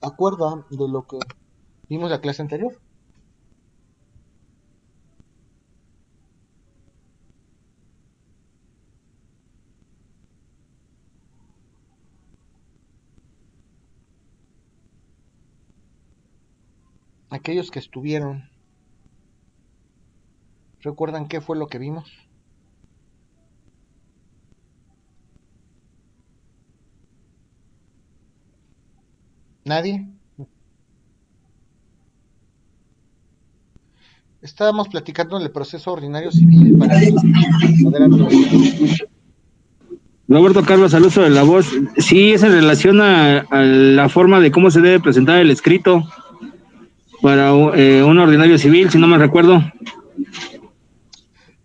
acuerda de lo que vimos la clase anterior. Aquellos que estuvieron, ¿recuerdan qué fue lo que vimos? ¿Nadie? Estábamos platicando del proceso ordinario civil para... Adelante, Benito. Roberto Carlos, al uso de la voz. Sí, es en relación a la forma de cómo se debe presentar el escrito para un ordinario civil, si no me recuerdo.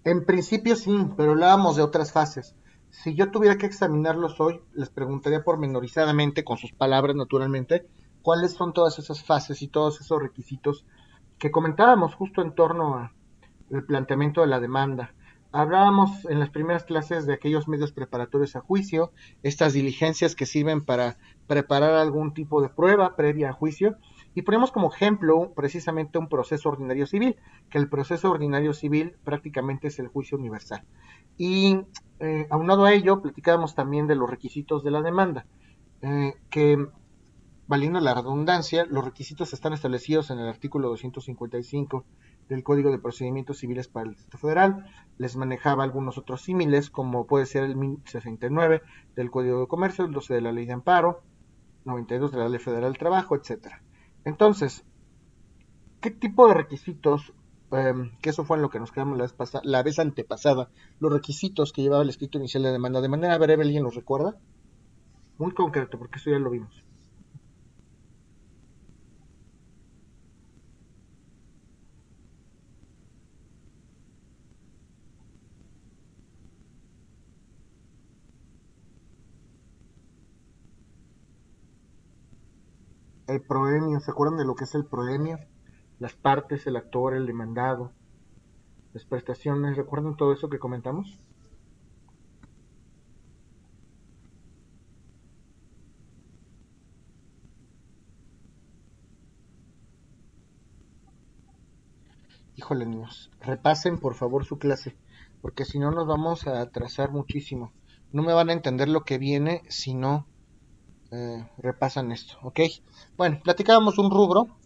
En principio sí, pero hablábamos de otras fases. Si yo tuviera que examinarlos hoy, les preguntaría pormenorizadamente, con sus palabras naturalmente, cuáles son todas esas fases y todos esos requisitos que comentábamos justo en torno al planteamiento de la demanda. Hablábamos en las primeras clases de aquellos medios preparatorios a juicio, estas diligencias que sirven para preparar algún tipo de prueba previa a juicio, y ponemos como ejemplo precisamente un proceso ordinario civil, que el proceso ordinario civil prácticamente es el juicio universal. Y aunado a ello, platicábamos también de los requisitos de la demanda, que valiendo la redundancia, los requisitos están establecidos en el artículo 255 del Código de Procedimientos Civiles para el Distrito Federal. Les manejaba algunos otros símiles, como puede ser el 1069 del Código de Comercio, el 12 de la Ley de Amparo, 92 de la Ley Federal del Trabajo, etcétera. Entonces, ¿qué tipo de requisitos, que eso fue en lo que nos quedamos la vez antepasada, los requisitos que llevaba el escrito inicial de demanda? De manera breve, ¿alguien los recuerda? Muy concreto, porque eso ya lo vimos. El proemio, ¿se acuerdan de lo que es el proemio? Las partes, el actor, el demandado, las prestaciones, ¿recuerdan todo eso que comentamos? Híjole, niños, repasen por favor su clase, porque si no nos vamos a atrasar muchísimo. No me van a entender lo que viene si no repasan esto, ¿ok? Bueno, platicábamos un rubro.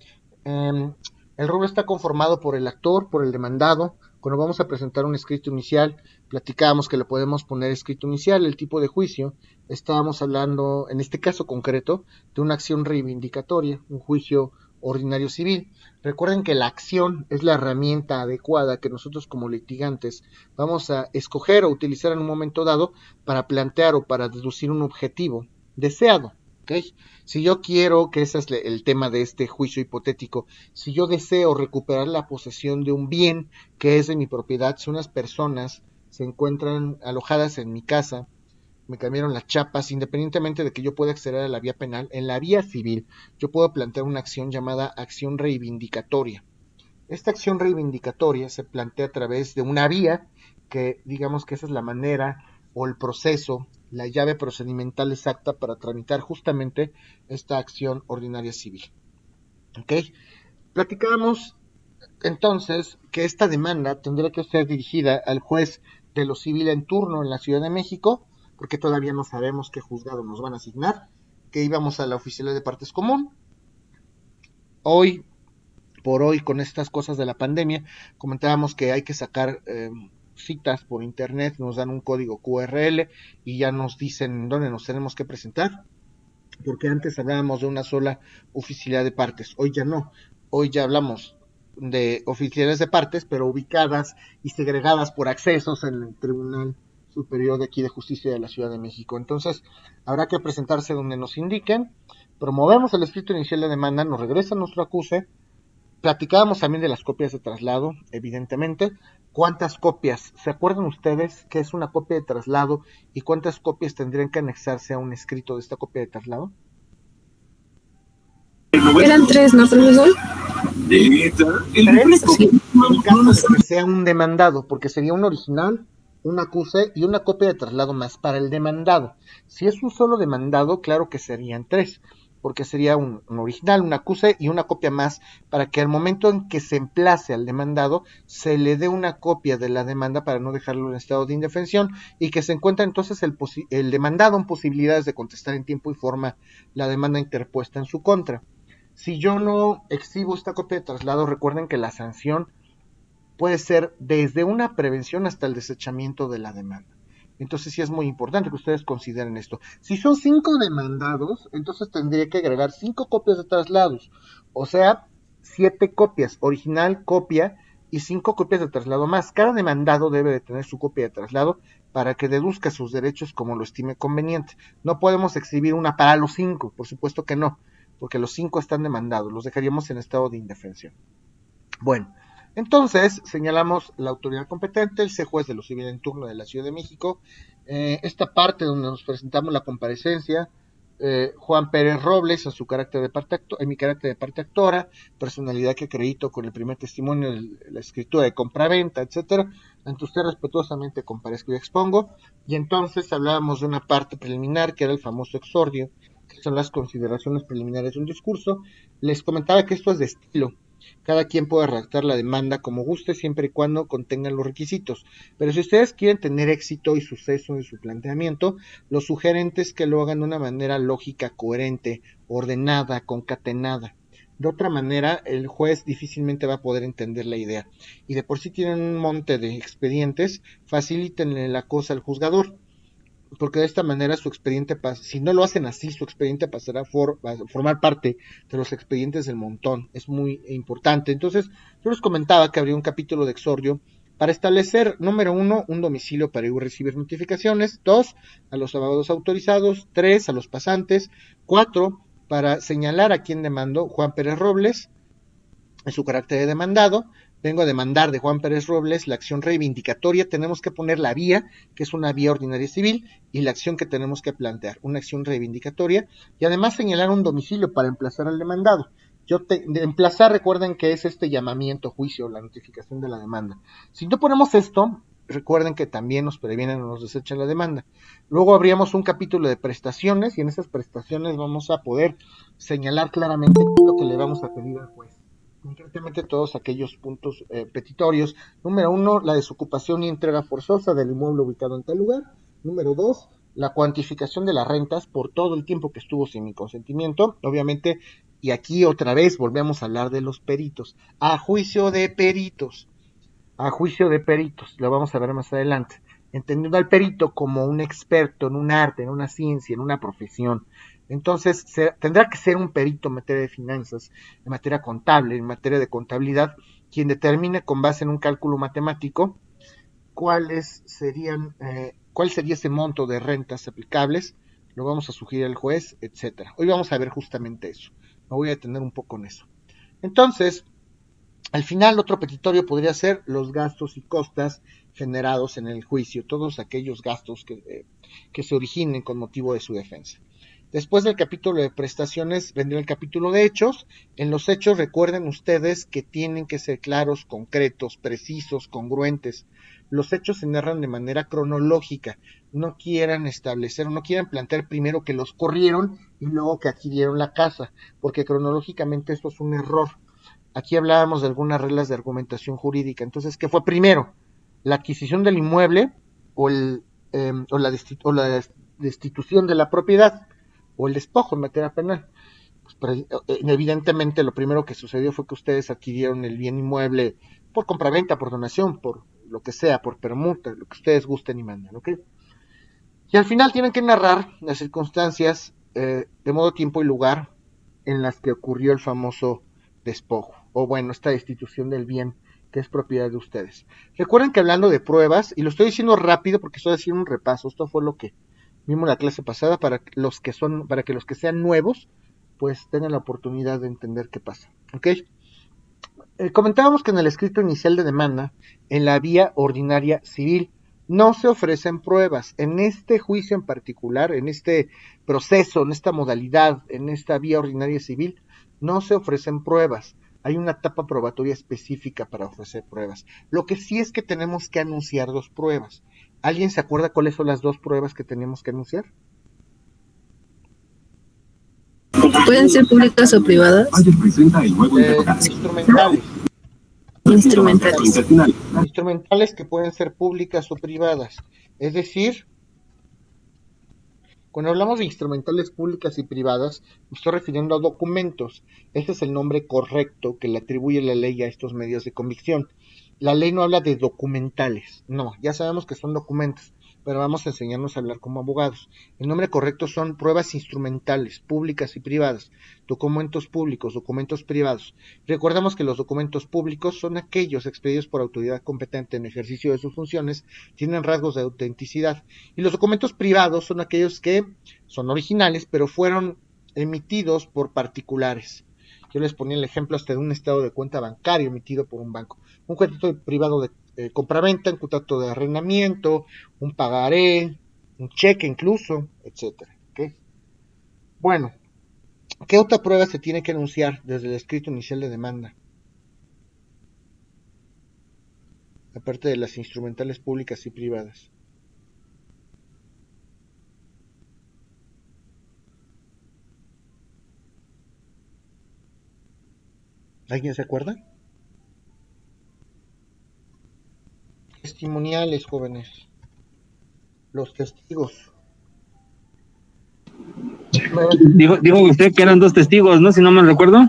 Eh, el rubro está conformado por el actor, por el demandado. Cuando vamos a presentar un escrito inicial, platicábamos que le podemos poner escrito inicial, el tipo de juicio. Estábamos hablando, en este caso concreto, de una acción reivindicatoria, un juicio ordinario civil. Recuerden que la acción es la herramienta adecuada que nosotros como litigantes vamos a escoger o utilizar en un momento dado para plantear o para deducir un objetivo deseado. ¿Okay? Si yo quiero, que ese es el tema de este juicio hipotético, si yo deseo recuperar la posesión de un bien que es de mi propiedad, si unas personas se encuentran alojadas en mi casa, me cambiaron las chapas, independientemente de que yo pueda acceder a la vía penal, en la vía civil yo puedo plantear una acción llamada acción reivindicatoria. Esta acción reivindicatoria se plantea a través de una vía que digamos que esa es la manera o el proceso, la llave procedimental exacta para tramitar justamente esta acción ordinaria civil. ¿Ok? Platicábamos entonces que esta demanda tendría que ser dirigida al juez de lo civil en turno en la Ciudad de México, porque todavía no sabemos qué juzgado nos van a asignar, que íbamos a la oficialía de partes común. Hoy por hoy con estas cosas de la pandemia, comentábamos que hay que sacar citas por internet, nos dan un código QRL y ya nos dicen dónde nos tenemos que presentar, porque antes hablábamos de una sola oficialidad de partes, hoy ya no, hoy ya hablamos de oficialidades de partes, pero ubicadas y segregadas por accesos en el Tribunal Superior de aquí de Justicia de la Ciudad de México. Entonces, habrá que presentarse donde nos indiquen, promovemos el escrito inicial de demanda, nos regresa nuestro acuse. Platicábamos también de las copias de traslado, evidentemente. ¿Cuántas copias? ¿Se acuerdan ustedes qué es una copia de traslado y cuántas copias tendrían que anexarse a un escrito de esta copia de traslado? Eran tres, ¿no, profesor? Tres, Sí. en caso de que sea un demandado, porque sería un original, un acuse y una copia de traslado más para el demandado. Si es un solo demandado, claro que serían tres. porque sería un original, un acuse y una copia más, para que al momento en que se emplace al demandado, se le dé una copia de la demanda para no dejarlo en estado de indefensión y que se encuentre entonces el demandado en posibilidades de contestar en tiempo y forma la demanda interpuesta en su contra. Si yo no exhibo esta copia de traslado, recuerden que la sanción puede ser desde una prevención hasta el desechamiento de la demanda. Entonces sí es muy importante que ustedes consideren esto. Si son 5 demandados, entonces tendría que agregar 5 copias de traslados. O sea, 7 copias, original, copia y 5 copias de traslado más. Cada demandado debe de tener su copia de traslado para que deduzca sus derechos como lo estime conveniente. No podemos exhibir una para los 5, por supuesto que no, porque los 5 están demandados, los dejaríamos en estado de indefensión. Bueno, entonces señalamos la autoridad competente, el juez de lo civil en turno de la Ciudad de México. Esta parte donde nos presentamos la comparecencia, Juan Pérez Robles, a su carácter de parte en mi carácter de parte actora, personalidad que acredito con el primer testimonio de la escritura de compraventa, etcétera. Ante usted respetuosamente comparezco y expongo. Y entonces hablábamos de una parte preliminar que era el famoso exordio, que son las consideraciones preliminares de un discurso. Les comentaba que esto es de estilo. Cada quien puede redactar la demanda como guste siempre y cuando contengan los requisitos. Pero si ustedes quieren tener éxito y suceso en su planteamiento, lo sugerente es que lo hagan de una manera lógica, coherente, ordenada, concatenada. De otra manera, el juez difícilmente va a poder entender la idea. Y de por sí tienen un monte de expedientes, facilítenle la cosa al juzgador, porque de esta manera su expediente pasa, si no lo hacen así, su expediente pasará a formar parte de los expedientes del montón, es muy importante. Entonces, yo les comentaba que habría un capítulo de exordio para establecer, número 1, un domicilio para ir a recibir notificaciones, 2, a los abogados autorizados, 3, a los pasantes, 4, para señalar a quién demandó Juan Pérez Robles, en su carácter de demandado. Vengo a demandar de Juan Pérez Robles la acción reivindicatoria. Tenemos que poner la vía, que es una vía ordinaria civil, y la acción que tenemos que plantear, una acción reivindicatoria, y además señalar un domicilio para emplazar al demandado. De emplazar, recuerden que es este llamamiento, juicio, la notificación de la demanda. Si no ponemos esto, recuerden que también nos previenen o nos desechan la demanda. Luego habríamos un capítulo de prestaciones, y en esas prestaciones vamos a poder señalar claramente qué es lo que le vamos a pedir al juez. Concretamente todos aquellos puntos petitorios. Número 1, la desocupación y entrega forzosa del inmueble ubicado en tal lugar. Número 2, la cuantificación de las rentas por todo el tiempo que estuvo sin mi consentimiento. Obviamente, y aquí otra vez volvemos a hablar de los peritos. A juicio de peritos. A juicio de peritos. Lo vamos a ver más adelante. Entendiendo al perito como un experto en un arte, en una ciencia, en una profesión. Entonces, tendrá que ser un perito en materia de finanzas, en materia contable, en materia de contabilidad, quien determine con base en un cálculo matemático cuál sería ese monto de rentas aplicables, lo vamos a sugerir al juez, etcétera. Hoy vamos a ver justamente eso. Me voy a detener un poco en eso. Entonces, al final, otro petitorio podría ser los gastos y costas generados en el juicio, todos aquellos gastos que se originen con motivo de su defensa. Después del capítulo de prestaciones vendrá el capítulo de hechos. En los hechos recuerden ustedes que tienen que ser claros, concretos, precisos, congruentes. Los hechos se narran de manera cronológica. No quieran establecer o no quieran plantear primero que los corrieron y luego que adquirieron la casa, porque cronológicamente esto es un error. Aquí hablábamos de algunas reglas de argumentación jurídica. Entonces, ¿qué fue primero? ¿La adquisición del inmueble o la destitución de la propiedad? O el despojo en materia penal. Pues, evidentemente lo primero que sucedió fue que ustedes adquirieron el bien inmueble por compraventa, por donación, por lo que sea, por permuta, lo que ustedes gusten y manden, ¿ok? Y al final tienen que narrar las circunstancias de modo, tiempo y lugar en las que ocurrió el famoso despojo, o bueno, esta destitución del bien que es propiedad de ustedes. Recuerden que hablando de pruebas, y lo estoy diciendo rápido porque estoy haciendo un repaso, esto fue lo que vimos la clase pasada para que los que sean nuevos pues tengan la oportunidad de entender qué pasa, ¿ok? Comentábamos que en el escrito inicial de demanda, en la vía ordinaria civil, no se ofrecen pruebas. En este juicio en particular, en este proceso, en esta modalidad, en esta vía ordinaria civil, no se ofrecen pruebas. Hay una etapa probatoria específica para ofrecer pruebas. Lo que sí es que tenemos que anunciar 2 pruebas. ¿Alguien se acuerda cuáles son las 2 pruebas que tenemos que anunciar? ¿Pueden ser públicas o privadas? Instrumentales. Instrumentales. Instrumentales que pueden ser públicas o privadas. Es decir, cuando hablamos de instrumentales públicas y privadas, me estoy refiriendo a documentos. Ese es el nombre correcto que le atribuye la ley a estos medios de convicción. La ley no habla de documentales, no, ya sabemos que son documentos, pero vamos a enseñarnos a hablar como abogados. El nombre correcto son pruebas instrumentales, públicas y privadas, documentos públicos, documentos privados. Recordemos que los documentos públicos son aquellos expedidos por autoridad competente en ejercicio de sus funciones, tienen rasgos de autenticidad, y los documentos privados son aquellos que son originales, pero fueron emitidos por particulares. Yo les ponía el ejemplo hasta de un estado de cuenta bancario emitido por un banco. Un contrato privado de compraventa, un contrato de arrendamiento, un pagaré, un cheque incluso, etcétera. ¿Okay? Bueno, ¿qué otra prueba se tiene que anunciar desde el escrito inicial de demanda? Aparte de las instrumentales públicas y privadas. ¿Alguien se acuerda? Testimoniales, jóvenes. Los testigos. Dijo usted que eran 2 testigos, ¿no? Si no me recuerdo.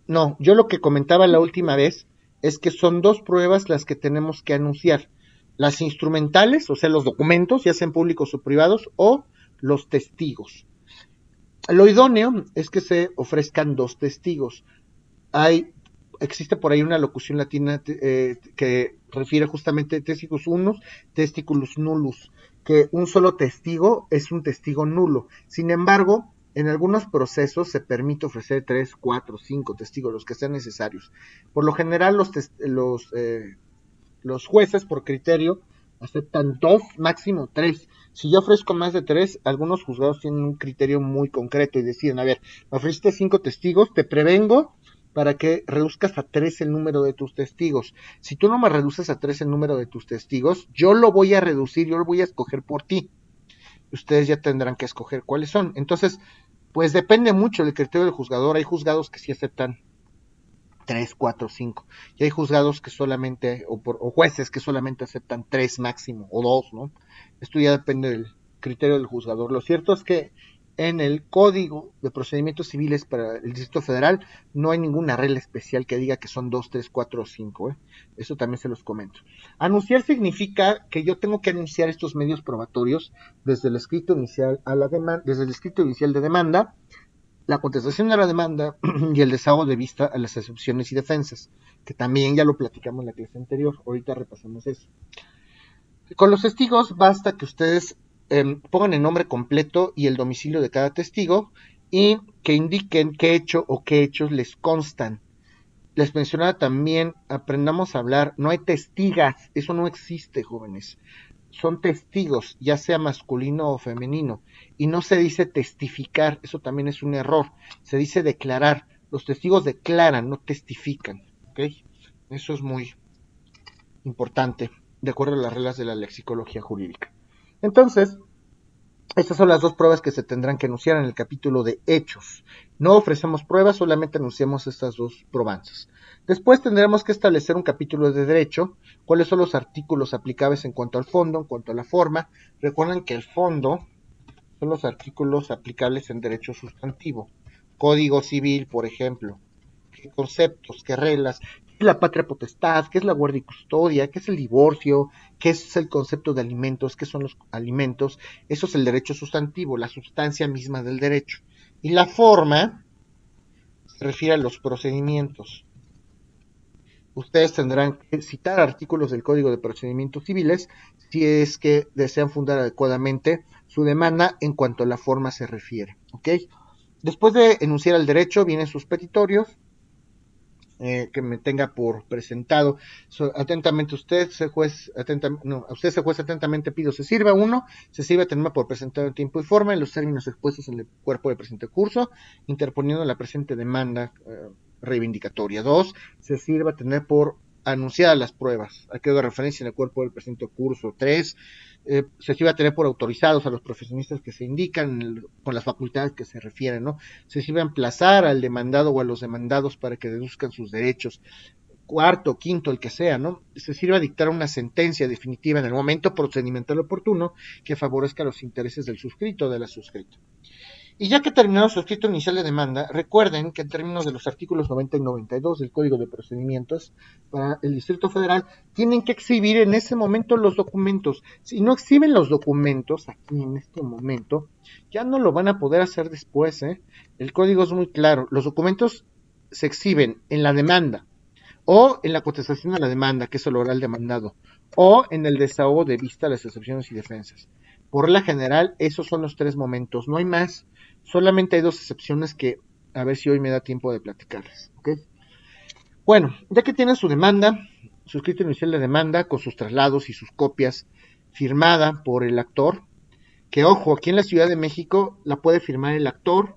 No, yo lo que comentaba la última vez es que son 2 pruebas las que tenemos que anunciar. Las instrumentales, o sea, los documentos, ya sean públicos o privados, o los testigos. Lo idóneo es que se ofrezcan 2 testigos. Existe por ahí una locución latina que refiere justamente a testigos unos, testiculus nullus, que un solo testigo es un testigo nulo. Sin embargo, en algunos procesos se permite ofrecer 3, 4, 5 testigos, los que sean necesarios. Por lo general, los jueces, por criterio, aceptan 2, máximo 3. Si yo ofrezco más de 3, algunos juzgados tienen un criterio muy concreto y deciden, a ver, me ofreciste 5 testigos, te prevengo para que reduzcas a 3 el número de tus testigos. Si tú no me reduces a 3 el número de tus testigos, yo lo voy a reducir, yo lo voy a escoger por ti. Ustedes ya tendrán que escoger cuáles son. Entonces, pues depende mucho del criterio del juzgador. Hay juzgados que sí aceptan 3, 4, 5. Y hay juzgados que solamente, o jueces que solamente aceptan 3 máximo, o 2, ¿no? Esto ya depende del criterio del juzgador. Lo cierto es que en el Código de Procedimientos Civiles para el Distrito Federal no hay ninguna regla especial que diga que son 2, 3, 4 o 5. Eso también se los comento. Anunciar significa que yo tengo que anunciar estos medios probatorios desde el escrito inicial a la demanda, desde el escrito inicial de demanda, la contestación de la demanda y el desahogo de vista a las excepciones y defensas, que también ya lo platicamos en la clase anterior. Ahorita repasamos eso. Con los testigos basta que ustedes pongan el nombre completo y el domicilio de cada testigo y que indiquen qué hecho o qué hechos les constan. Les mencionaba también, aprendamos a hablar, no hay testigas, eso no existe, jóvenes. Son testigos, ya sea masculino o femenino, y no se dice testificar, eso también es un error, se dice declarar. Los testigos declaran, no testifican, ¿ok? Eso es muy importante, de acuerdo a las reglas de la lexicología jurídica. Entonces, estas son las 2 pruebas que se tendrán que anunciar en el capítulo de hechos. No ofrecemos pruebas, solamente anunciamos estas 2 probanzas. Después tendremos que establecer un capítulo de derecho, cuáles son los artículos aplicables en cuanto al fondo, en cuanto a la forma. Recuerden que el fondo son los artículos aplicables en derecho sustantivo. Código civil, por ejemplo. ¿Qué conceptos, qué reglas? ¿Qué es la patria potestad? ¿Qué es la guardia y custodia? ¿Qué es el divorcio? ¿Qué es el concepto de alimentos? ¿Qué son los alimentos? Eso es el derecho sustantivo, la sustancia misma del derecho. Y la forma se refiere a los procedimientos. Ustedes tendrán que citar artículos del Código de Procedimientos Civiles si es que desean fundar adecuadamente su demanda en cuanto a la forma se refiere. ¿Ok? Después de enunciar el derecho vienen sus petitorios, que me tenga por presentado. Atentamente usted, juez, atentamente pido se sirva. 1. Se sirva tenerme por presentado en tiempo y forma en los términos expuestos en el cuerpo del presente curso, interponiendo la presente demanda reivindicatoria. 2. Se sirva tener por anunciadas las pruebas, a que haga referencia en el cuerpo del presente curso. 3, se iba a tener por autorizados a los profesionistas que se indican con las facultades que se refieren, ¿no? Se iba a emplazar al demandado o a los demandados para que deduzcan sus derechos. Cuarto, quinto, el que sea, ¿no? Se sirve a dictar una sentencia definitiva en el momento procedimental oportuno que favorezca los intereses del suscrito o de la suscrita. Y ya que terminado su escrito inicial de demanda, recuerden que en términos de los artículos 90 y 92 del Código de Procedimientos para el Distrito Federal, tienen que exhibir en ese momento los documentos. Si no exhiben los documentos aquí en este momento, ya no lo van a poder hacer después, ¿eh? El código es muy claro. Los documentos se exhiben en la demanda, o en la contestación a la demanda, que es el oral demandado, o en el desahogo de vista las excepciones y defensas. Por la general, esos son los 3 momentos, no hay más. Solamente hay 2 excepciones que a ver si hoy me da tiempo de platicarles, ¿ok? Bueno, ya que tienen su demanda, su escrito inicial de demanda, con sus traslados y sus copias, firmada por el actor, que ojo, aquí en la Ciudad de México la puede firmar el actor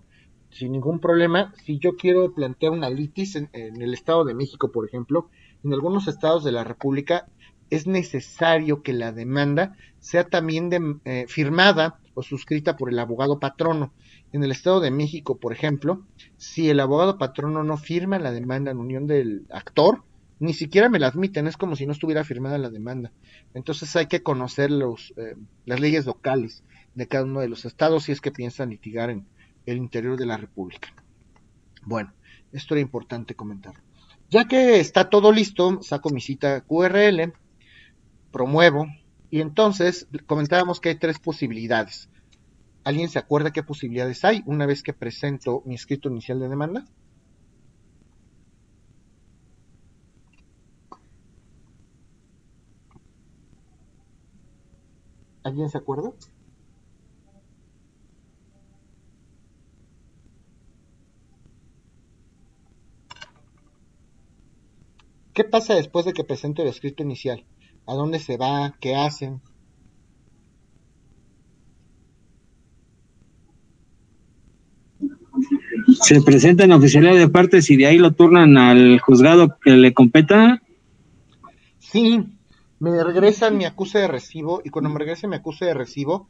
sin ningún problema. Si yo quiero plantear una litis en el Estado de México, por ejemplo, en algunos estados de la República es necesario que la demanda sea también firmada o suscrita por el abogado patrono. En el Estado de México, por ejemplo, si el abogado patrono no firma la demanda en unión del actor, ni siquiera me la admiten, es como si no estuviera firmada la demanda. Entonces hay que conocer las leyes locales de cada uno de los estados si es que piensan litigar en el interior de la República. Bueno, esto era importante comentar. Ya que está todo listo, saco mi cita QRL, promuevo, y entonces comentábamos que hay 3 posibilidades. ¿Alguien se acuerda qué posibilidades hay una vez que presento mi escrito inicial de demanda? ¿Alguien se acuerda? ¿Qué pasa después de que presento el escrito inicial? ¿A dónde se va? ¿Qué hacen? Se presenta en la oficialía de partes y de ahí lo turnan al juzgado que le competa. Sí, me regresan mi acuse de recibo y cuando me regresen mi acuse de recibo,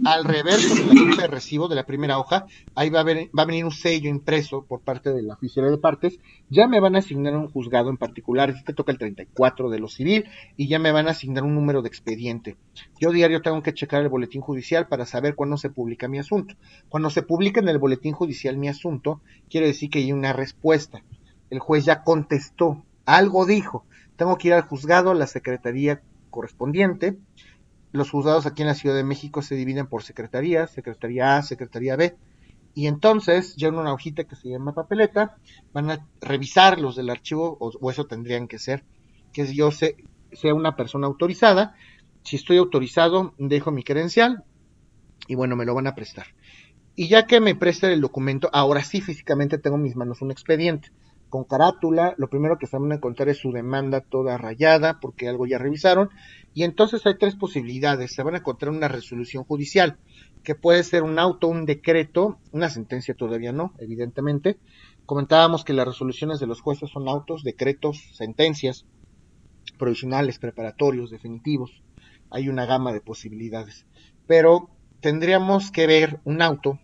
al reverso de la acuse de recibo de la primera hoja, ahí va a venir un sello impreso por parte de la oficialía de partes. Ya me van a asignar un juzgado en particular, es que toca el 34 de lo civil, y ya me van a asignar un número de expediente. Yo diario tengo que checar el boletín judicial para saber cuándo se publica mi asunto. Cuando se publica en el boletín judicial mi asunto, quiere decir que hay una respuesta. El juez ya contestó, algo dijo. Tengo que ir al juzgado, a la secretaría correspondiente. Los juzgados aquí en la Ciudad de México se dividen por secretarías, secretaría A, secretaría B, y entonces ya en una hojita que se llama papeleta van a revisar los del archivo, o eso tendrían que ser, que yo sea una persona autorizada. Si estoy autorizado, dejo mi credencial y bueno, me lo van a prestar. Y ya que me presten el documento, ahora sí físicamente tengo en mis manos un expediente con carátula. Lo primero que se van a encontrar es su demanda toda rayada porque algo ya revisaron. Y entonces hay 3 posibilidades. Se van a encontrar una resolución judicial, que puede ser un auto, un decreto, una sentencia todavía no, evidentemente. Comentábamos que las resoluciones de los jueces son autos, decretos, sentencias, provisionales, preparatorios, definitivos. Hay una gama de posibilidades. Pero tendríamos que ver un auto,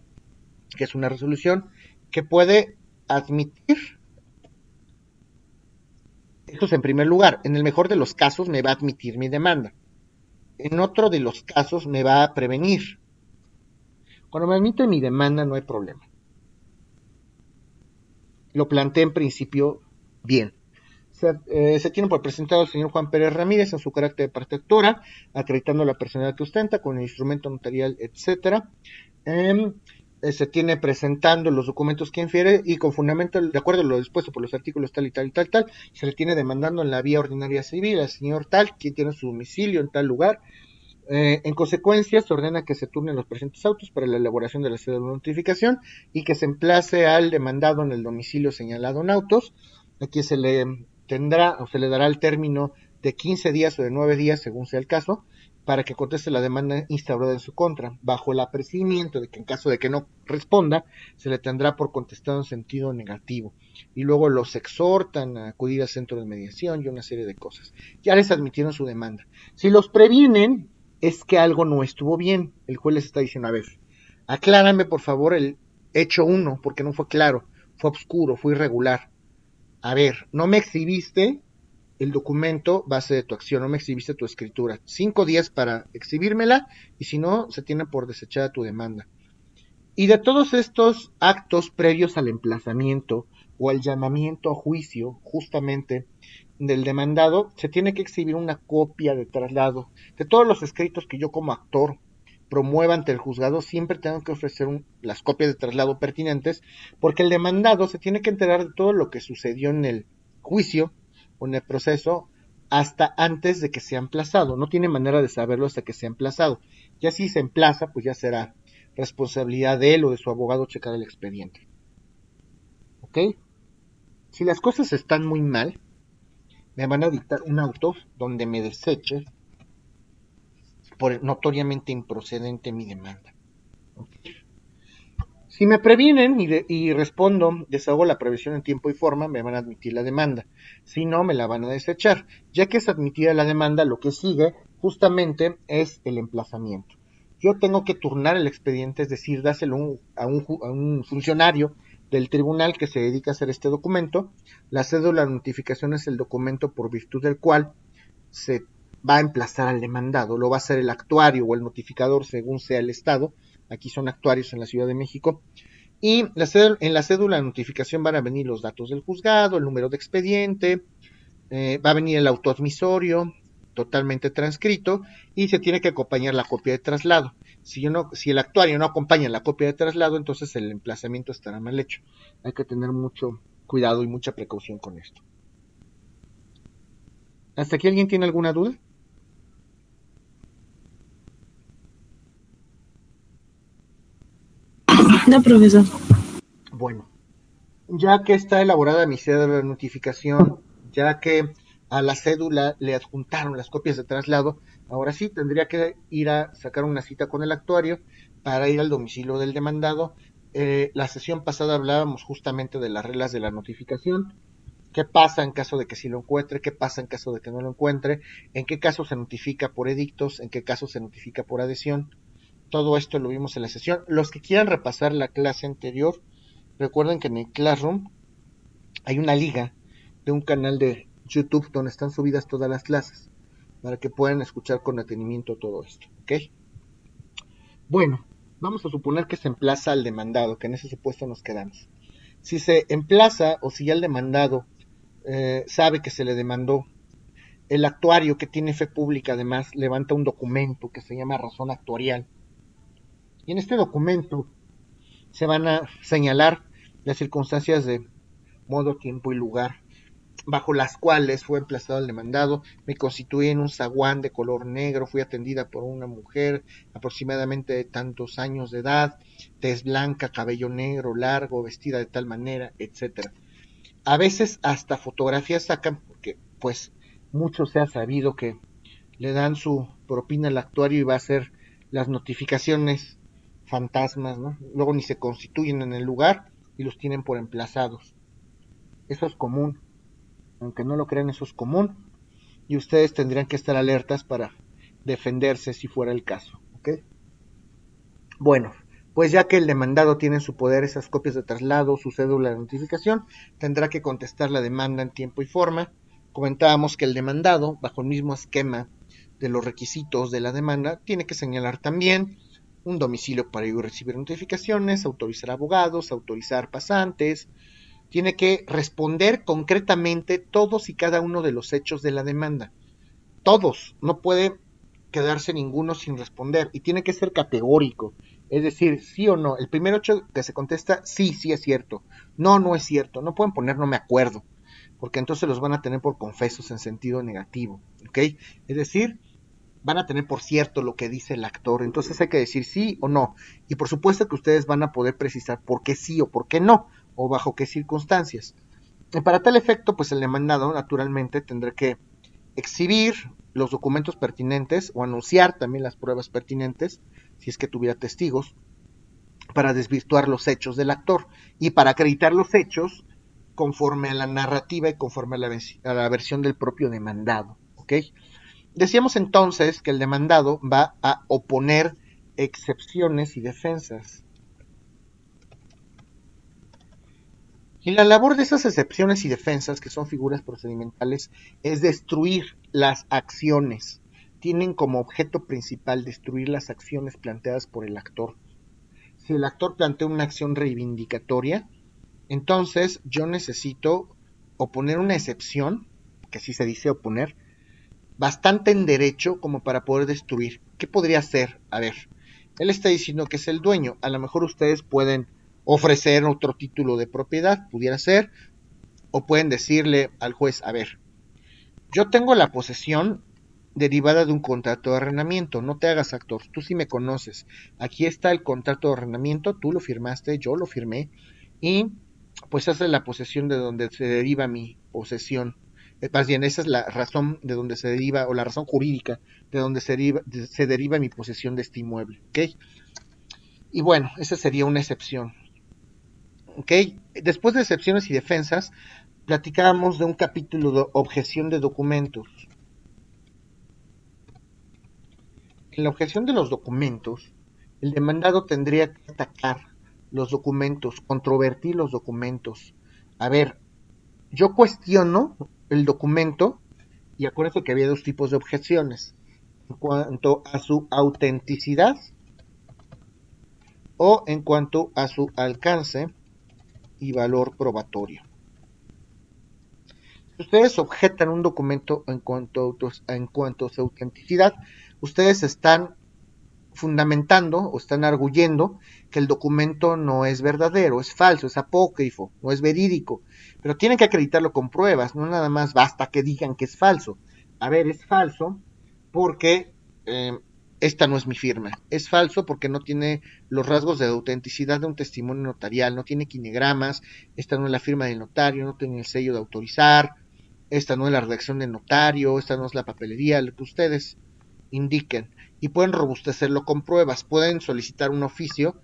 que es una resolución, que puede admitir, esto es en primer lugar, en el mejor de los casos me va a admitir mi demanda, en otro de los casos me va a prevenir. Cuando me admite mi demanda no hay problema. Lo planteé en principio bien. Se tiene por presentado al señor Juan Pérez Ramírez en su carácter de parte actora, acreditando la personalidad que ostenta con el instrumento notarial, etcétera. Se tiene presentando los documentos que infiere y con fundamento, de acuerdo a lo dispuesto por los artículos tal y tal y tal, tal, se le tiene demandando en la vía ordinaria civil al señor tal, quien tiene su domicilio en tal lugar. En consecuencia, se ordena que se turnen los presentes autos para la elaboración de la cédula de notificación y que se emplace al demandado en el domicilio señalado en autos. Aquí se le tendrá o se le dará el término de 15 días o de 9 días, según sea el caso, para que conteste la demanda instaurada en su contra, bajo el apercibimiento de que en caso de que no responda, se le tendrá por contestado en sentido negativo. Y luego los exhortan a acudir al centro de mediación y una serie de cosas. Ya les admitieron su demanda. Si los previenen, es que algo no estuvo bien. El juez les está diciendo, a ver, aclárame por favor el hecho 1, porque no fue claro, fue oscuro, fue irregular. A ver, no me exhibiste el documento base de tu acción, no me exhibiste tu escritura. 5 días para exhibírmela y si no, se tiene por desechada tu demanda. Y de todos estos actos previos al emplazamiento o al llamamiento a juicio, justamente del demandado, se tiene que exhibir una copia de traslado. De todos los escritos que yo como actor promueva ante el juzgado, siempre tengo que ofrecer las copias de traslado pertinentes, porque el demandado se tiene que enterar de todo lo que sucedió en el juicio o en el proceso hasta antes de que sea emplazado. No tiene manera de saberlo hasta que sea emplazado. Ya si se emplaza, pues ya será responsabilidad de él o de su abogado checar el expediente. ¿Ok? Si las cosas están muy mal, me van a dictar un auto donde me deseche por notoriamente improcedente mi demanda. Si me previenen y respondo, deshago la previsión en tiempo y forma, me van a admitir la demanda. Si no, me la van a desechar. Ya que es admitida la demanda, lo que sigue justamente es el emplazamiento. Yo tengo que turnar el expediente, es decir, dáselo a un funcionario del tribunal que se dedica a hacer este documento. La cédula de notificación es el documento por virtud del cual se va a emplazar al demandado. Lo va a hacer el actuario o el notificador según sea el estado. Aquí son actuarios en la Ciudad de México. Y en la cédula de notificación van a venir los datos del juzgado, el número de expediente, va a venir el autoadmisorio totalmente transcrito y se tiene que acompañar la copia de traslado. Si el actuario no acompaña la copia de traslado, entonces el emplazamiento estará mal hecho. Hay que tener mucho cuidado y mucha precaución con esto. ¿Hasta aquí alguien tiene alguna duda? No, profesor. Bueno, ya que está elaborada mi cédula de notificación, ya que a la cédula le adjuntaron las copias de traslado, ahora sí tendría que ir a sacar una cita con el actuario para ir al domicilio del demandado. La sesión pasada hablábamos justamente de las reglas de la notificación. ¿Qué pasa en caso de que sí lo encuentre? ¿Qué pasa en caso de que no lo encuentre? ¿En qué caso se notifica por edictos? ¿En qué caso se notifica por adhesión? Todo esto lo vimos en la sesión. Los que quieran repasar la clase anterior, recuerden que en el Classroom hay una liga de un canal de YouTube donde están subidas todas las clases para que puedan escuchar con detenimiento todo esto, ¿ok? Bueno, vamos a suponer que se emplaza al demandado, que en ese supuesto nos quedamos. Si se emplaza o si ya el demandado sabe que se le demandó, el actuario que tiene fe pública además levanta un documento que se llama razón actuarial. Y en este documento se van a señalar las circunstancias de modo, tiempo y lugar bajo las cuales fue emplazado el demandado. Me constituí en un zaguán de color negro, fui atendida por una mujer aproximadamente de tantos años de edad, tez blanca, cabello negro, largo, vestida de tal manera, etcétera. A veces hasta fotografías sacan, porque pues mucho se ha sabido que le dan su propina al actuario y va a hacer las notificaciones fantasmas, ¿no? Luego ni se constituyen en el lugar y los tienen por emplazados. Eso es común. Aunque no lo crean, eso es común. Y ustedes tendrían que estar alertas para defenderse si fuera el caso. ¿Ok? Bueno, pues ya que el demandado tiene en su poder esas copias de traslado, su cédula de notificación, tendrá que contestar la demanda en tiempo y forma. Comentábamos que el demandado, bajo el mismo esquema de los requisitos de la demanda, tiene que señalar también un domicilio para ir a recibir notificaciones, autorizar abogados, autorizar pasantes. Tiene que responder concretamente todos y cada uno de los hechos de la demanda. Todos, no puede quedarse ninguno sin responder y tiene que ser categórico, es decir, sí o no. El primer hecho que se contesta, sí, sí es cierto, no, no es cierto, no pueden poner no me acuerdo, porque entonces los van a tener por confesos en sentido negativo, ¿ok? Es decir, van a tener por cierto lo que dice el actor, entonces hay que decir sí o no, y por supuesto que ustedes van a poder precisar por qué sí o por qué no, o bajo qué circunstancias. Y para tal efecto, pues el demandado naturalmente tendrá que exhibir los documentos pertinentes o anunciar también las pruebas pertinentes, si es que tuviera testigos, para desvirtuar los hechos del actor y para acreditar los hechos conforme a la narrativa y conforme a la versión del propio demandado. ¿Ok? Decíamos entonces que el demandado va a oponer excepciones y defensas. Y la labor de esas excepciones y defensas, que son figuras procedimentales, es destruir las acciones. Tienen como objeto principal destruir las acciones planteadas por el actor. Si el actor plantea una acción reivindicatoria, entonces yo necesito oponer una excepción, que así se dice oponer, bastante en derecho como para poder destruir. ¿Qué podría ser? A ver, él está diciendo que es el dueño. A lo mejor ustedes pueden ofrecer otro título de propiedad, pudiera ser, o pueden decirle al juez, a ver, yo tengo la posesión derivada de un contrato de arrendamiento, no te hagas actor, tú sí me conoces, aquí está el contrato de arrendamiento, tú lo firmaste, yo lo firmé, y pues esa es la posesión de donde se deriva mi posesión. Más bien, esa es la razón de donde se deriva, o la razón jurídica de donde se deriva mi posesión de este inmueble. ¿Ok? Y bueno, esa sería una excepción. ¿Ok? Después de excepciones y defensas, platicábamos de un capítulo de objeción de documentos. En la objeción de los documentos, el demandado tendría que atacar los documentos, controvertir los documentos. A ver, yo cuestiono el documento, y acuérdense que había dos tipos de objeciones, en cuanto a su autenticidad o en cuanto a su alcance y valor probatorio. Si ustedes objetan un documento en cuanto a su autenticidad, ustedes están fundamentando o están arguyendo que el documento no es verdadero, es falso, es apócrifo, no es verídico, pero tienen que acreditarlo con pruebas, no nada más basta que digan que es falso. A ver, es falso porque esta no es mi firma, es falso porque no tiene los rasgos de autenticidad de un testimonio notarial, no tiene quinegramas, esta no es la firma del notario, no tiene el sello de autorizar, esta no es la redacción del notario, esta no es la papelería, lo que ustedes indiquen, y pueden robustecerlo con pruebas, pueden solicitar un oficio,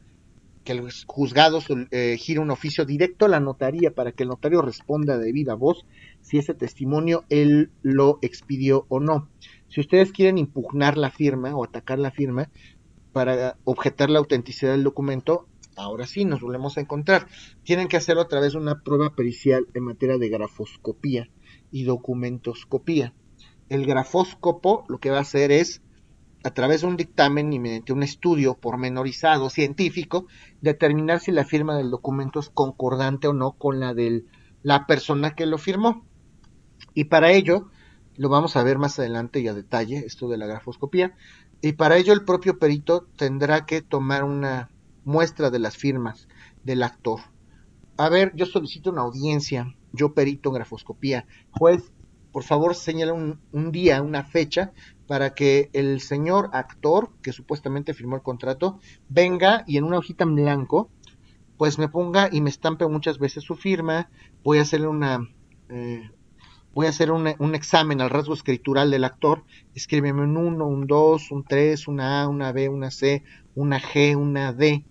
que el juzgado gire un oficio directo a la notaría para que el notario responda de viva voz si ese testimonio él lo expidió o no. Si ustedes quieren impugnar la firma o atacar la firma para objetar la autenticidad del documento, ahora sí nos volvemos a encontrar. Tienen que hacer otra vez una prueba pericial en materia de grafoscopía y documentoscopía. El grafóscopo lo que va a hacer es, a través de un dictamen y mediante un estudio pormenorizado científico, determinar si la firma del documento es concordante o no con la de la persona que lo firmó. Y para ello, lo vamos a ver más adelante y a detalle, esto de la grafoscopía, y para ello el propio perito tendrá que tomar una muestra de las firmas del actor. A ver, yo solicito una audiencia, yo perito en grafoscopía. Juez, por favor señala un día, una fecha, para que el señor actor, que supuestamente firmó el contrato, venga y en una hojita en blanco, pues me ponga y me estampe muchas veces su firma. Voy a hacerle voy a hacer un examen al rasgo escritural del actor. Escríbeme un 1, un 2, un 3, una A, una B, una C, una G, una D.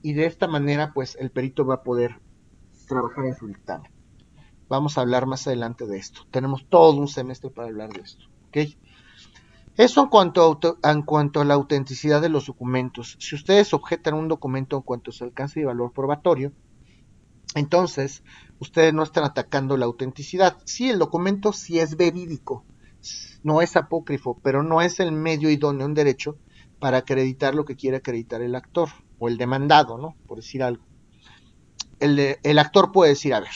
Y de esta manera, pues el perito va a poder trabajar en su dictamen. Vamos a hablar más adelante de esto. Tenemos todo un semestre para hablar de esto. ¿Okay? Eso en cuanto a la autenticidad de los documentos. Si ustedes objetan un documento en cuanto a su alcance y valor probatorio, entonces ustedes no están atacando la autenticidad. Sí, el documento sí es verídico, no es apócrifo, pero no es el medio idóneo en derecho para acreditar lo que quiere acreditar el actor o el demandado, ¿no? Por decir algo. El actor puede decir, a ver,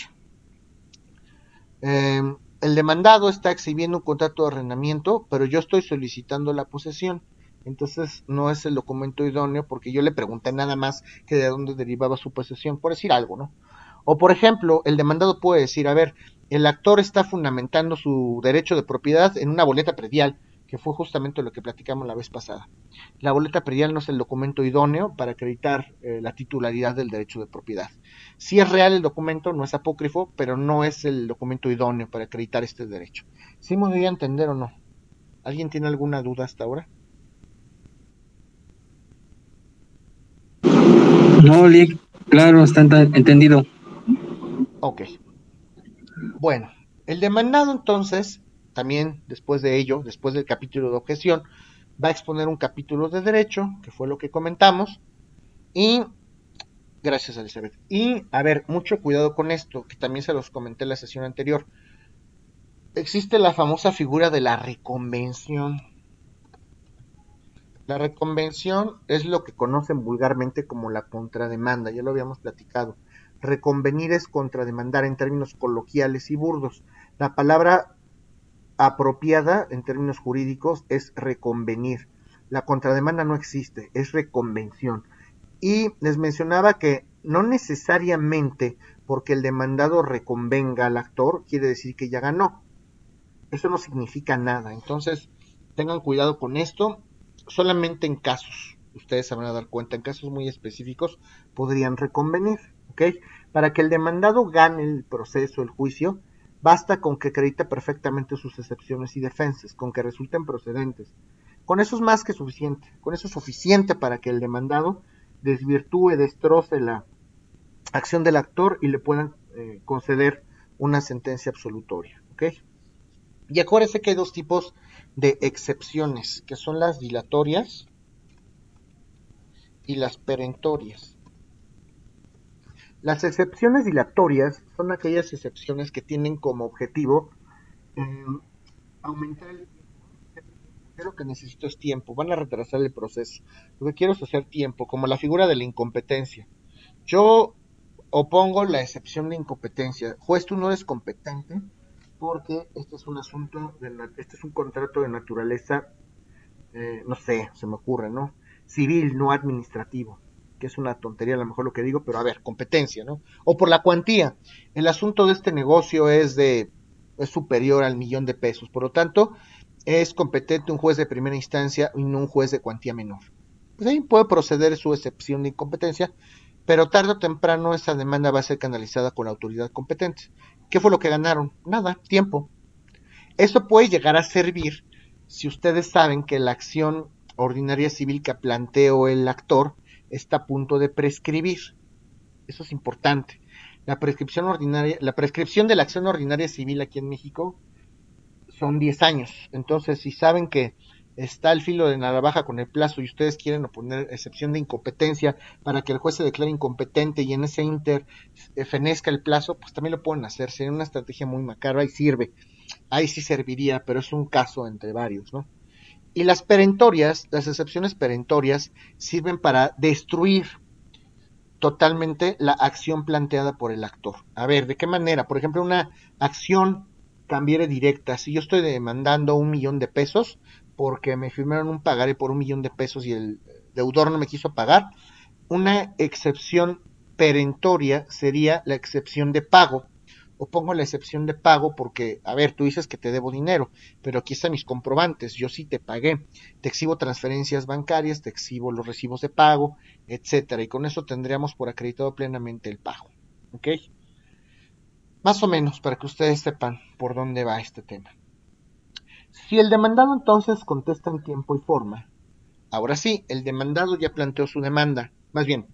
el demandado está exhibiendo un contrato de arrendamiento, pero yo estoy solicitando la posesión. Entonces no es el documento idóneo porque yo le pregunté nada más que de dónde derivaba su posesión, por decir algo, ¿no? O por ejemplo, el demandado puede decir, a ver, el actor está fundamentando su derecho de propiedad en una boleta predial, que fue justamente lo que platicamos la vez pasada. La boleta predial no es el documento idóneo para acreditar la titularidad del derecho de propiedad. Sí es real el documento, no es apócrifo, pero no es el documento idóneo para acreditar este derecho. ¿Sí me voy a entender o no? ¿Alguien tiene alguna duda hasta ahora? No, Lick, claro, está entendido. Ok. Bueno, el demandado entonces, también después de ello, después del capítulo de objeción, va a exponer un capítulo de derecho, que fue lo que comentamos, y gracias, Elizabeth. Y, a ver, mucho cuidado con esto, que también se los comenté en la sesión anterior. Existe la famosa figura de la reconvención. La reconvención es lo que conocen vulgarmente como la contrademanda, ya lo habíamos platicado. Reconvenir es contrademandar en términos coloquiales y burdos. La palabra apropiada en términos jurídicos es reconvenir. La contrademanda no existe, es reconvención. Y les mencionaba que no necesariamente porque el demandado reconvenga al actor quiere decir que ya ganó. Eso no significa nada. Entonces, tengan cuidado con esto. Solamente en casos, ustedes se van a dar cuenta, en casos muy específicos, podrían reconvenir. ¿Ok? Para que el demandado gane el proceso, el juicio, basta con que acredite perfectamente sus excepciones y defensas, con que resulten procedentes. Con eso es más que suficiente. Con eso es suficiente para que el demandado desvirtúe, destroce la acción del actor y le puedan conceder una sentencia absolutoria. ¿Ok? Y acuérdense que hay dos tipos de excepciones, que son las dilatorias y las perentorias. Las excepciones dilatorias son aquellas excepciones que tienen como objetivo eh, aumentar el tiempo. Yo lo que necesito es tiempo, van a retrasar el proceso. Lo que quiero es hacer tiempo, como la figura de la incompetencia. Yo opongo la excepción de incompetencia. Juez, tú no eres competente porque este es un asunto, este es un contrato de naturaleza no sé, se me ocurre, ¿no? Civil, no administrativo, que es una tontería a lo mejor lo que digo, pero a ver, competencia, ¿no? O por la cuantía. El asunto de este negocio es superior al 1,000,000 de pesos, por lo tanto, es competente un juez de primera instancia y no un juez de cuantía menor. Pues ahí puede proceder su excepción de incompetencia, pero tarde o temprano esa demanda va a ser canalizada con la autoridad competente. ¿Qué fue lo que ganaron? Nada, tiempo. Esto puede llegar a servir si ustedes saben que la acción ordinaria civil que planteó el actor está a punto de prescribir. Eso es importante. La prescripción de la acción ordinaria civil aquí en México son 10 años. Entonces, si saben que está al filo de navaja con el plazo y ustedes quieren oponer excepción de incompetencia para que el juez se declare incompetente y en ese inter fenezca el plazo, pues también lo pueden hacer. Sería una estrategia muy macabra y sirve. Ahí sí serviría, pero es un caso entre varios, ¿no? Y las perentorias, las excepciones perentorias, sirven para destruir totalmente la acción planteada por el actor. A ver, ¿de qué manera? Por ejemplo, una acción cambiaria directa. Si yo estoy demandando 1,000,000 de pesos porque me firmaron un pagaré por 1,000,000 de pesos y el deudor no me quiso pagar, una excepción perentoria sería la excepción de pago. O pongo la excepción de pago porque, a ver, tú dices que te debo dinero, pero aquí están mis comprobantes, yo sí te pagué, te exhibo transferencias bancarias, te exhibo los recibos de pago, etcétera, y con eso tendríamos por acreditado plenamente el pago. ¿Ok? Más o menos para que ustedes sepan por dónde va este tema. Si el demandado entonces contesta en tiempo y forma, ahora sí, el demandado ya planteó su demanda, más bien,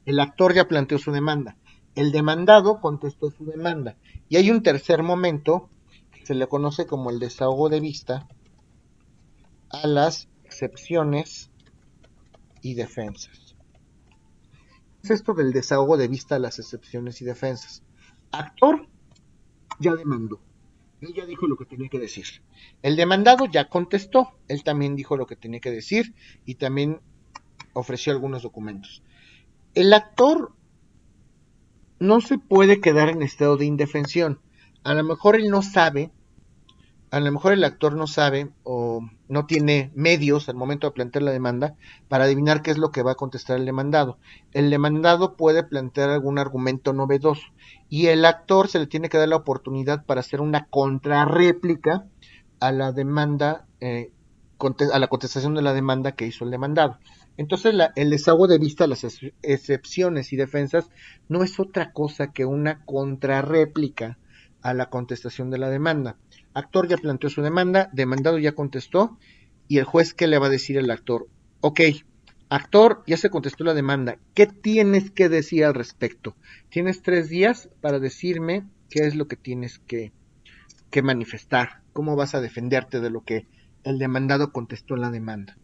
el actor ya planteó su demanda, el demandado contestó su demanda, y hay un tercer momento que se le conoce como el desahogo de vista a las excepciones y defensas. ¿Qué es esto del desahogo de vista a las excepciones y defensas? Actor ya demandó, él ya dijo lo que tenía que decir. El demandado ya contestó, él también dijo lo que tenía que decir y también ofreció algunos documentos. El actor no se puede quedar en estado de indefensión. A lo mejor él no sabe, a lo mejor el actor no sabe o no tiene medios al momento de plantear la demanda para adivinar qué es lo que va a contestar el demandado. El demandado puede plantear algún argumento novedoso y el actor se le tiene que dar la oportunidad para hacer una contrarréplica a la demanda, a la contestación de la demanda que hizo el demandado. Entonces el desahogo de vista, las excepciones y defensas no es otra cosa que una contrarréplica a la contestación de la demanda. Actor ya planteó su demanda, demandado ya contestó, y el juez, ¿qué le va a decir al actor? Ok, actor, ya se contestó la demanda, ¿qué tienes que decir al respecto? Tienes 3 días para decirme qué es lo que tienes que manifestar, cómo vas a defenderte de lo que el demandado contestó en la demanda.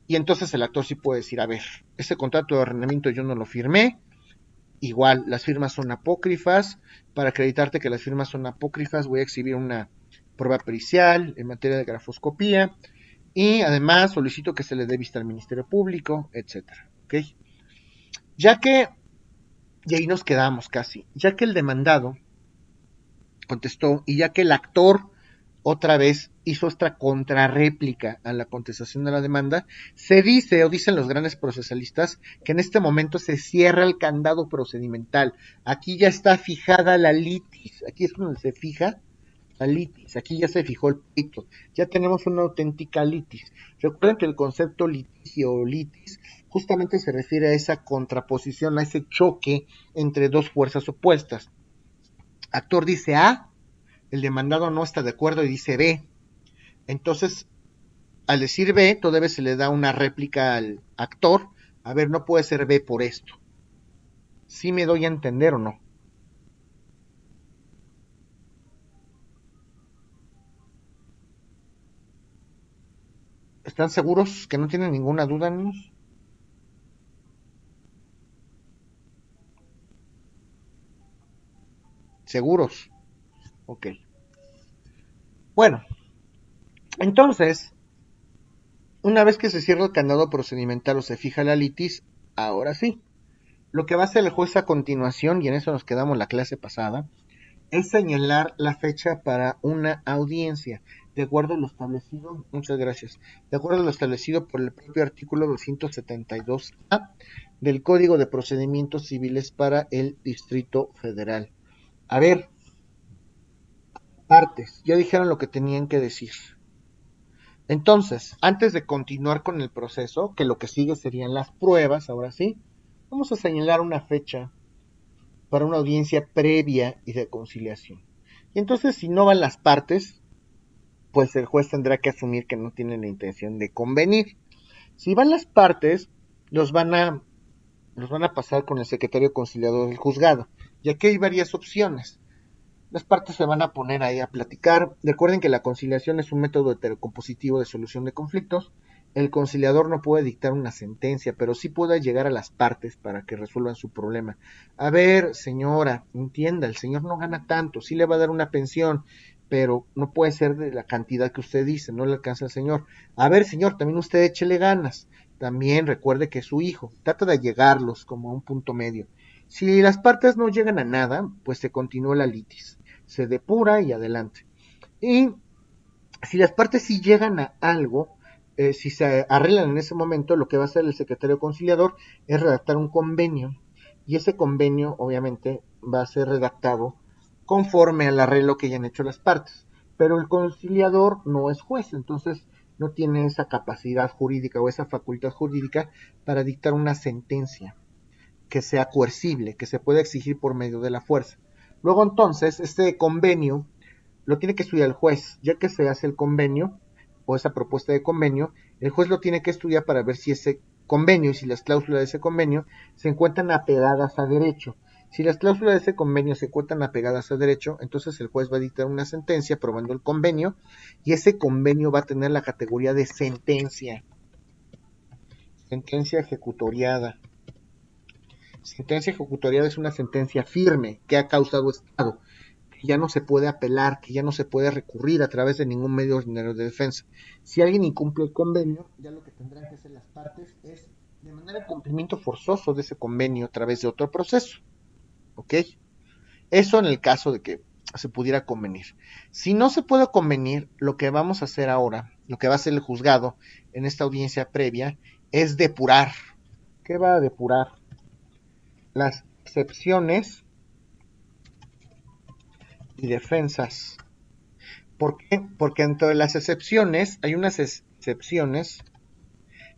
Y entonces el actor sí puede decir, a ver, ese contrato de arrendamiento yo no lo firmé, igual las firmas son apócrifas, para acreditarte que las firmas son apócrifas voy a exhibir una prueba pericial en materia de grafoscopía y además solicito que se le dé vista al Ministerio Público, etcétera. ¿Okay? Ya que, y ahí nos quedamos casi, ya que el demandado contestó y ya que el actor otra vez hizo esta contrarréplica a la contestación de la demanda, se dice o dicen los grandes procesalistas que en este momento se cierra el candado procedimental. Aquí ya está fijada la litis, aquí es donde se fija la litis, aquí ya se fijó el pleito, ya tenemos una auténtica litis. Recuerden que el concepto litigio o litis justamente se refiere a esa contraposición, a ese choque entre dos fuerzas opuestas. Actor dice A, el demandado no está de acuerdo y dice B. Entonces, al decir B, todavía se le da una réplica al actor. A ver, no puede ser B por esto. ¿Sí me doy a entender o no? ¿Están seguros que no tienen ninguna duda, niños? ¿Seguros? Ok. Bueno, entonces, una vez que se cierra el candado procedimental o se fija la litis, ahora sí. Lo que va a hacer el juez a continuación, y en eso nos quedamos la clase pasada, es señalar la fecha para una audiencia, de acuerdo a lo establecido, muchas gracias, de acuerdo a lo establecido por el propio artículo 272A del Código de Procedimientos Civiles para el Distrito Federal. A ver, partes, ya dijeron lo que tenían que decir. Entonces, antes de continuar con el proceso, que lo que sigue serían las pruebas, ahora sí, vamos a señalar una fecha para una audiencia previa y de conciliación. Y entonces, si no van las partes, pues el juez tendrá que asumir que no tiene la intención de convenir. Si van las partes, los van a pasar con el secretario conciliador del juzgado. Y aquí hay varias opciones. Las partes se van a poner ahí a platicar. Recuerden que la conciliación es un método heterocompositivo de solución de conflictos. El conciliador no puede dictar una sentencia, pero sí puede llegar a las partes para que resuelvan su problema. A ver, señora, entienda, el señor no gana tanto, sí le va a dar una pensión, pero no puede ser de la cantidad que usted dice, no le alcanza al señor. A ver, señor, también usted échele ganas. También recuerde que es su hijo. Trata de llegarlos como a un punto medio. Si las partes no llegan a nada, pues se continúa la litis, se depura y adelante. Y si las partes sí llegan a algo, si se arreglan en ese momento, lo que va a hacer el secretario conciliador es redactar un convenio. Y ese convenio, obviamente, va a ser redactado conforme al arreglo que hayan hecho las partes. Pero el conciliador no es juez, entonces no tiene esa capacidad jurídica o esa facultad jurídica para dictar una sentencia que sea coercible, que se pueda exigir por medio de la fuerza. Luego entonces, este convenio lo tiene que estudiar el juez, ya que se hace el convenio o esa propuesta de convenio, el juez lo tiene que estudiar para ver si ese convenio y si las cláusulas de ese convenio se encuentran apegadas a derecho. Si las cláusulas de ese convenio se encuentran apegadas a derecho, entonces el juez va a dictar una sentencia aprobando el convenio y ese convenio va a tener la categoría de sentencia, sentencia ejecutoriada. Sentencia ejecutoriada es una sentencia firme que ha causado estado, que ya no se puede apelar, que ya no se puede recurrir a través de ningún medio ordinario de defensa. Si alguien incumple el convenio, ya lo que tendrán que hacer las partes es demandar el cumplimiento forzoso de ese convenio a través de otro proceso. ¿Ok? Eso en el caso de que se pudiera convenir. Si no se puede convenir, lo que vamos a hacer ahora, lo que va a hacer el juzgado en esta audiencia previa, es depurar. ¿Qué va a depurar? Las excepciones y defensas. ¿Por qué? Porque entre las excepciones hay unas excepciones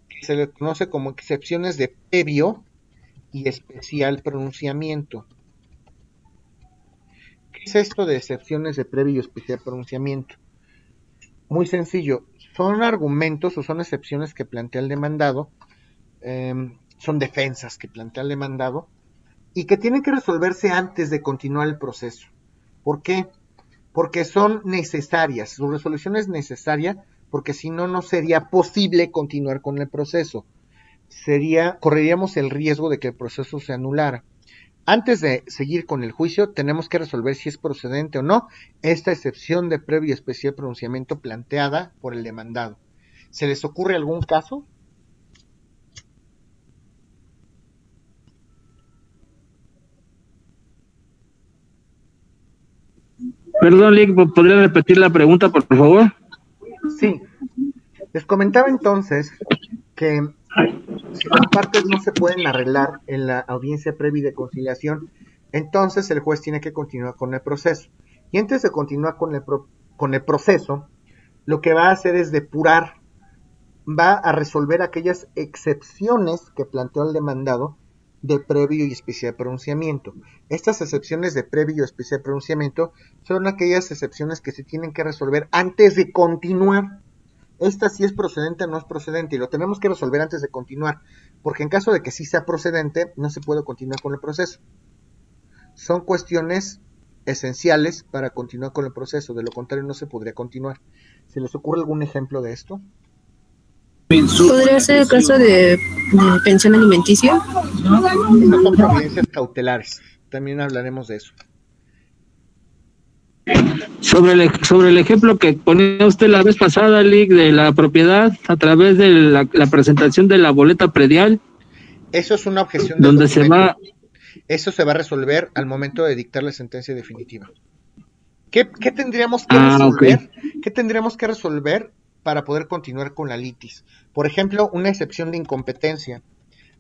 que se le conoce como excepciones de previo y especial pronunciamiento. ¿Qué es esto de excepciones de previo y especial pronunciamiento? Muy sencillo, son argumentos o son excepciones que plantea el demandado, son defensas que plantea el demandado y que tienen que resolverse antes de continuar el proceso. ¿Por qué? Porque son necesarias, su resolución es necesaria porque si no, no sería posible continuar con el proceso. Correríamos el riesgo de que el proceso se anulara. Antes de seguir con el juicio, tenemos que resolver si es procedente o no esta excepción de previo y especial pronunciamiento planteada por el demandado. ¿Se les ocurre algún caso? Perdón, Lick, ¿podría repetir la pregunta, por favor? Sí. Les comentaba entonces que si las partes no se pueden arreglar en la audiencia previa de conciliación, entonces el juez tiene que continuar con el proceso. Y antes de continuar con el proceso, lo que va a hacer es depurar, va a resolver aquellas excepciones que planteó el demandado de previo y especial pronunciamiento. Estas excepciones de previo y especial pronunciamiento son aquellas excepciones que se tienen que resolver antes de continuar. Esta sí es procedente o no es procedente y lo tenemos que resolver antes de continuar, porque en caso de que sí sea procedente, no se puede continuar con el proceso. Son cuestiones esenciales para continuar con el proceso, de lo contrario no se podría continuar. ¿Se les ocurre algún ejemplo de esto? ¿Podría ser el caso de pensión alimenticia? Estas son providencias cautelares, también hablaremos de eso. Sobre el ejemplo que ponía usted la vez pasada, Lick, de la propiedad a través de la presentación de la boleta predial, Eso es una objeción del donde se documento. va... Eso se va a resolver al momento de dictar la sentencia definitiva. ¿Qué tendríamos que resolver? Ok. ¿Qué tendríamos que resolver para poder continuar con la litis? Por ejemplo, una excepción de incompetencia.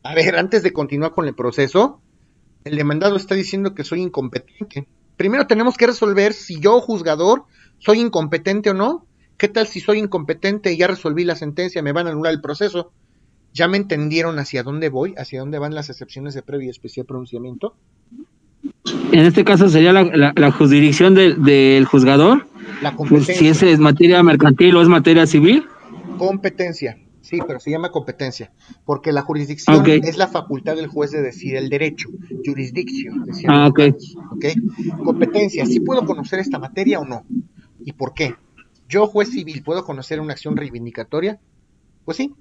A ver, antes de continuar con el proceso, el demandado está diciendo que soy incompetente. Primero tenemos que resolver si yo, juzgador, soy incompetente o no. ¿Qué tal si soy incompetente y ya resolví la sentencia, me van a anular el proceso? ¿Ya me entendieron hacia dónde voy? ¿Hacia dónde van las excepciones de previo y especial pronunciamiento? En este caso sería la jurisdicción del juzgador, La pues, si competencia. es materia mercantil o es materia civil. Competencia. Sí, pero se llama competencia, porque la Ok. jurisdicción es la facultad del juez de decir el derecho, jurisdicción, decían los Ok. romanos, ¿ok? Competencia, ¿sí puedo conocer esta materia o no? ¿Y por qué? Yo, juez civil, ¿puedo conocer una acción reivindicatoria? Pues sí,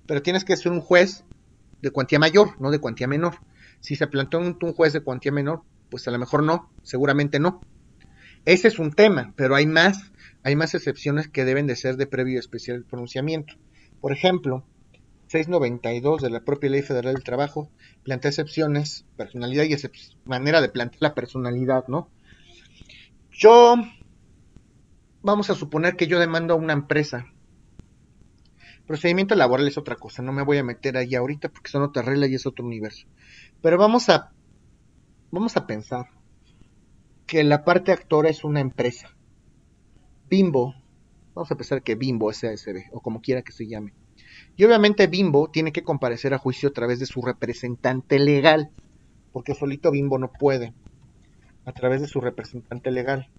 pero tienes que ser un juez de cuantía mayor, no de cuantía menor. Si se planteó un juez de cuantía menor, pues a lo mejor no, seguramente no. Ese es un tema, pero hay más excepciones que deben de ser de previo y especial pronunciamiento. Por ejemplo, 692 de la propia Ley Federal del Trabajo plantea excepciones, personalidad y manera de plantear la personalidad, ¿no? Vamos a suponer que yo demando a una empresa. Procedimiento laboral es otra cosa, no me voy a meter ahí ahorita porque son otras reglas y es otro universo. Pero vamos a pensar que la parte actora es una empresa. Bimbo, vamos a pensar que Bimbo es SASB, o como quiera que se llame. Y obviamente Bimbo tiene que comparecer a juicio a través de su representante legal, porque solito Bimbo no puede, a través de su representante legal.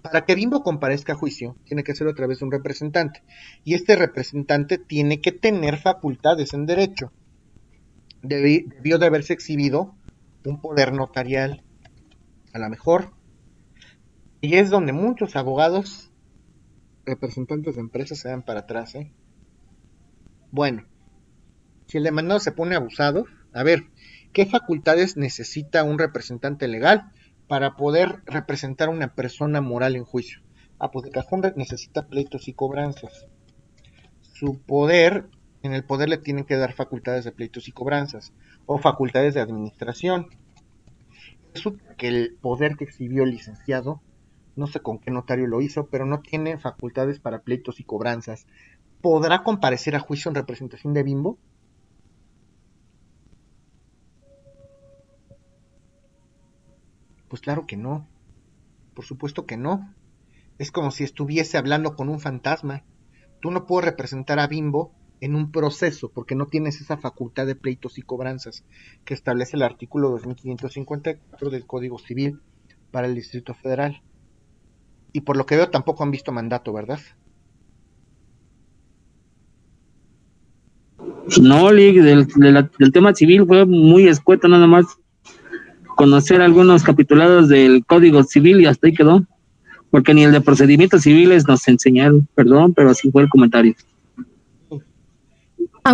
Para que Bimbo comparezca a juicio, tiene que ser a través de un representante, y este representante tiene que tener facultades en derecho. Debió de haberse exhibido un poder notarial, a lo mejor, y es donde muchos abogados, representantes de empresas se dan para atrás, ¿eh? Bueno, si el demandado se pone abusado, a ver, ¿qué facultades necesita un representante legal para poder representar a una persona moral en juicio? Ah, pues de cajón necesita pleitos y cobranzas. En el poder le tienen que dar facultades de pleitos y cobranzas, o facultades de administración. Resulta que el poder que exhibió el licenciado, no sé con qué notario lo hizo, pero no tiene facultades para pleitos y cobranzas. ¿Podrá comparecer a juicio en representación de Bimbo? Pues claro que no, por supuesto que no. Es como si estuviese hablando con un fantasma. Tú no puedes representar a Bimbo en un proceso porque no tienes esa facultad de pleitos y cobranzas que establece el artículo 2554 del Código Civil para el Distrito Federal. Y por lo que veo tampoco han visto mandato, ¿verdad? No, Lick, del tema civil fue muy escueto, nada más conocer algunos capitulados del Código Civil y hasta ahí quedó, porque ni el de procedimientos civiles nos enseñaron, perdón, pero así fue el comentario.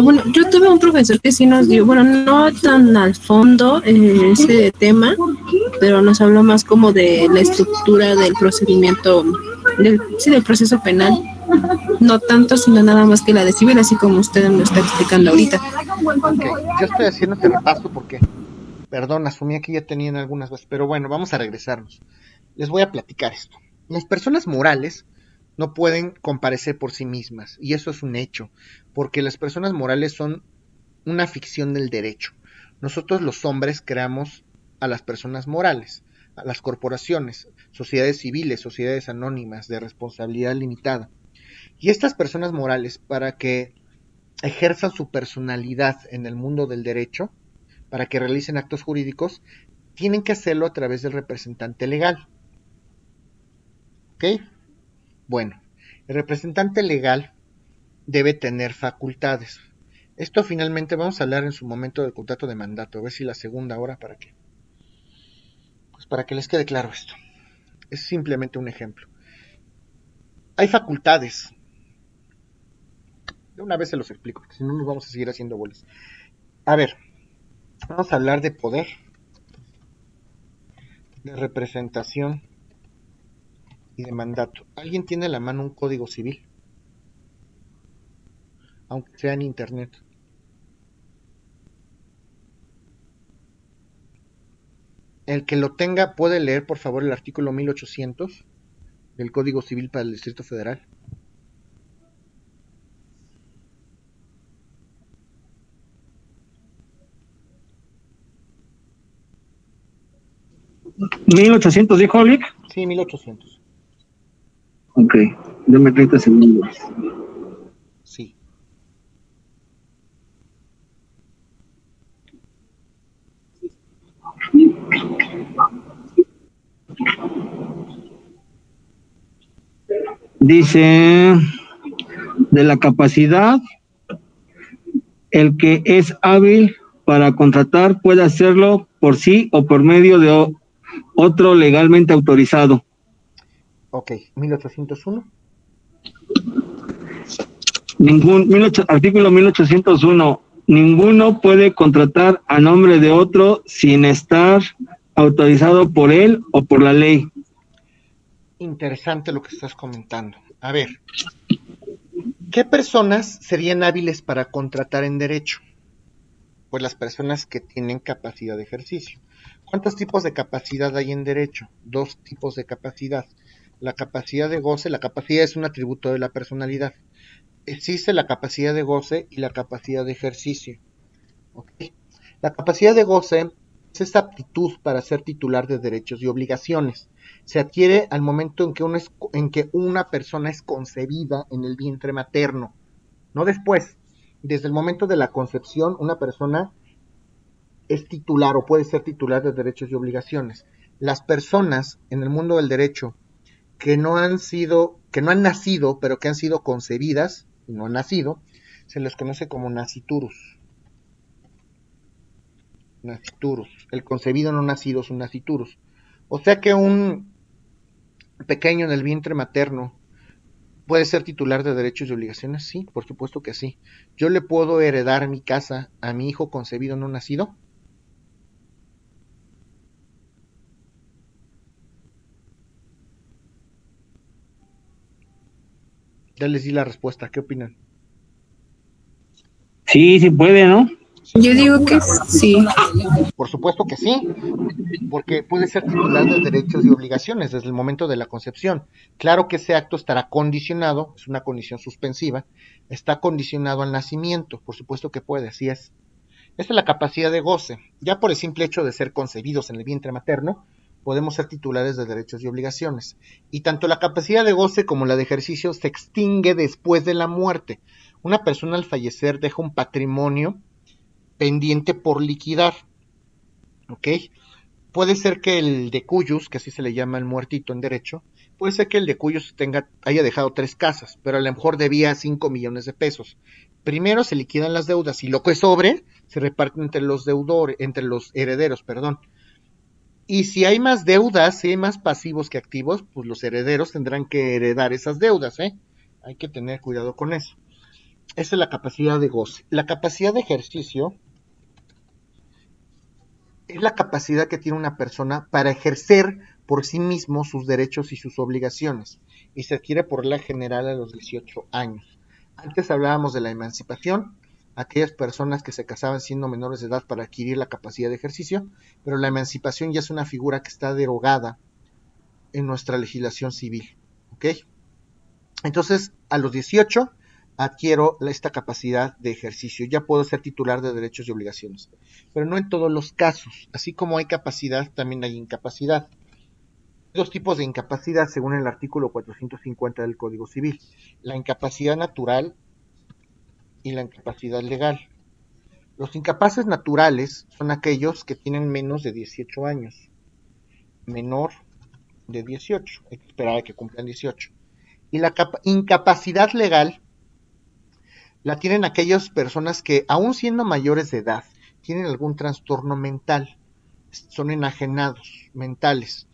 Bueno, yo tuve un profesor que sí nos dio, bueno, no tan al fondo ese tema, pero nos habló más como de la estructura del procedimiento, sí, del proceso penal. No tanto, sino nada más que la de civil, así como usted me está explicando ahorita. Ok, yo estoy haciendo este repaso porque, perdón, asumía que ya tenían algunas bases, pero bueno, vamos a regresarnos. Les voy a platicar esto. Las personas morales no pueden comparecer por sí mismas, y eso es un hecho, porque las personas morales son una ficción del derecho. Nosotros los hombres creamos a las personas morales, a las corporaciones, sociedades civiles, sociedades anónimas de responsabilidad limitada. Y estas personas morales, para que ejerzan su personalidad en el mundo del derecho, para que realicen actos jurídicos, tienen que hacerlo a través del representante legal. ¿Ok? Bueno, el representante legal debe tener facultades. Esto finalmente vamos a hablar en su momento del contrato de mandato, a ver si la segunda hora para que les quede claro esto. Es simplemente un ejemplo. Hay facultades. De una vez se los explico, porque si no nos vamos a seguir haciendo bolas. A ver, vamos a hablar de poder, de representación y de mandato. ¿Alguien tiene a la mano un código civil? Aunque sea en internet. El que lo tenga puede leer, por favor, el artículo 1800 del Código Civil para el Distrito Federal. ¿1800 dijo, Lick? Sí, 1800. Ok, dame 30 segundos. Sí. Dice, de la capacidad, el que es hábil para contratar puede hacerlo por sí o por medio de otro legalmente autorizado. Ok, 1801. Artículo 1801. Ninguno puede contratar a nombre de otro sin estar autorizado por él o por la ley. Interesante lo que estás comentando. A ver, ¿qué personas serían hábiles para contratar en derecho? Pues las personas que tienen capacidad de ejercicio. ¿Cuántos tipos de capacidad hay en derecho? Dos tipos de capacidad. La capacidad de goce, la capacidad es un atributo de la personalidad. Existe la capacidad de goce y la capacidad de ejercicio. ¿Okay? La capacidad de goce es esta aptitud para ser titular de derechos y obligaciones. Se adquiere al momento en que una persona es concebida en el vientre materno, no después. Desde el momento de la concepción, una persona es titular o puede ser titular de derechos y obligaciones. Las personas en el mundo del derecho que no han nacido, pero que han sido concebidas y no han nacido, se les conoce como naciturus. Naciturus. El concebido no nacido es un naciturus. O sea que un pequeño en el vientre materno puede ser titular de derechos y obligaciones. Sí, por supuesto que sí. Yo le puedo heredar mi casa a mi hijo concebido no nacido. Ya les di la respuesta. ¿Qué opinan? Sí, sí puede, ¿no? Yo digo que sí. Por supuesto que sí, porque puede ser titular de derechos y obligaciones desde el momento de la concepción. Claro que ese acto estará condicionado, es una condición suspensiva, está condicionado al nacimiento, por supuesto que puede, así es. Esta es la capacidad de goce. Ya por el simple hecho de ser concebidos en el vientre materno, podemos ser titulares de derechos y obligaciones. Y tanto la capacidad de goce como la de ejercicio se extingue después de la muerte. Una persona al fallecer deja un patrimonio pendiente por liquidar. ¿Ok? Puede ser que el de cuyus, que así se le llama el muertito en derecho, puede ser que el de cuyus haya dejado 3 casas, pero a lo mejor debía 5 millones de pesos. Primero se liquidan las deudas y lo que sobre se reparte entre los deudores, entre los herederos, perdón. Y si hay más deudas, si hay más pasivos que activos, pues los herederos tendrán que heredar esas deudas, ¿eh? Hay que tener cuidado con eso. Esa es la capacidad de goce. La capacidad de ejercicio es la capacidad que tiene una persona para ejercer por sí mismo sus derechos y sus obligaciones, y se adquiere por regla general a los 18 años. Antes hablábamos de la emancipación, aquellas personas que se casaban siendo menores de edad para adquirir la capacidad de ejercicio, pero la emancipación ya es una figura que está derogada en nuestra legislación civil, ¿ok? Entonces, a los 18 adquiero esta capacidad de ejercicio, ya puedo ser titular de derechos y obligaciones, pero no en todos los casos. Así como hay capacidad, también hay incapacidad. Hay 2 tipos de incapacidad según el artículo 450 del Código Civil: la incapacidad natural y la incapacidad legal. Los incapaces naturales son aquellos que tienen menos de 18 años, menor de 18, hay que esperar a que cumplan 18. Y la incapacidad legal la tienen aquellas personas que, aun siendo mayores de edad, tienen algún trastorno mental, son enajenados mentales,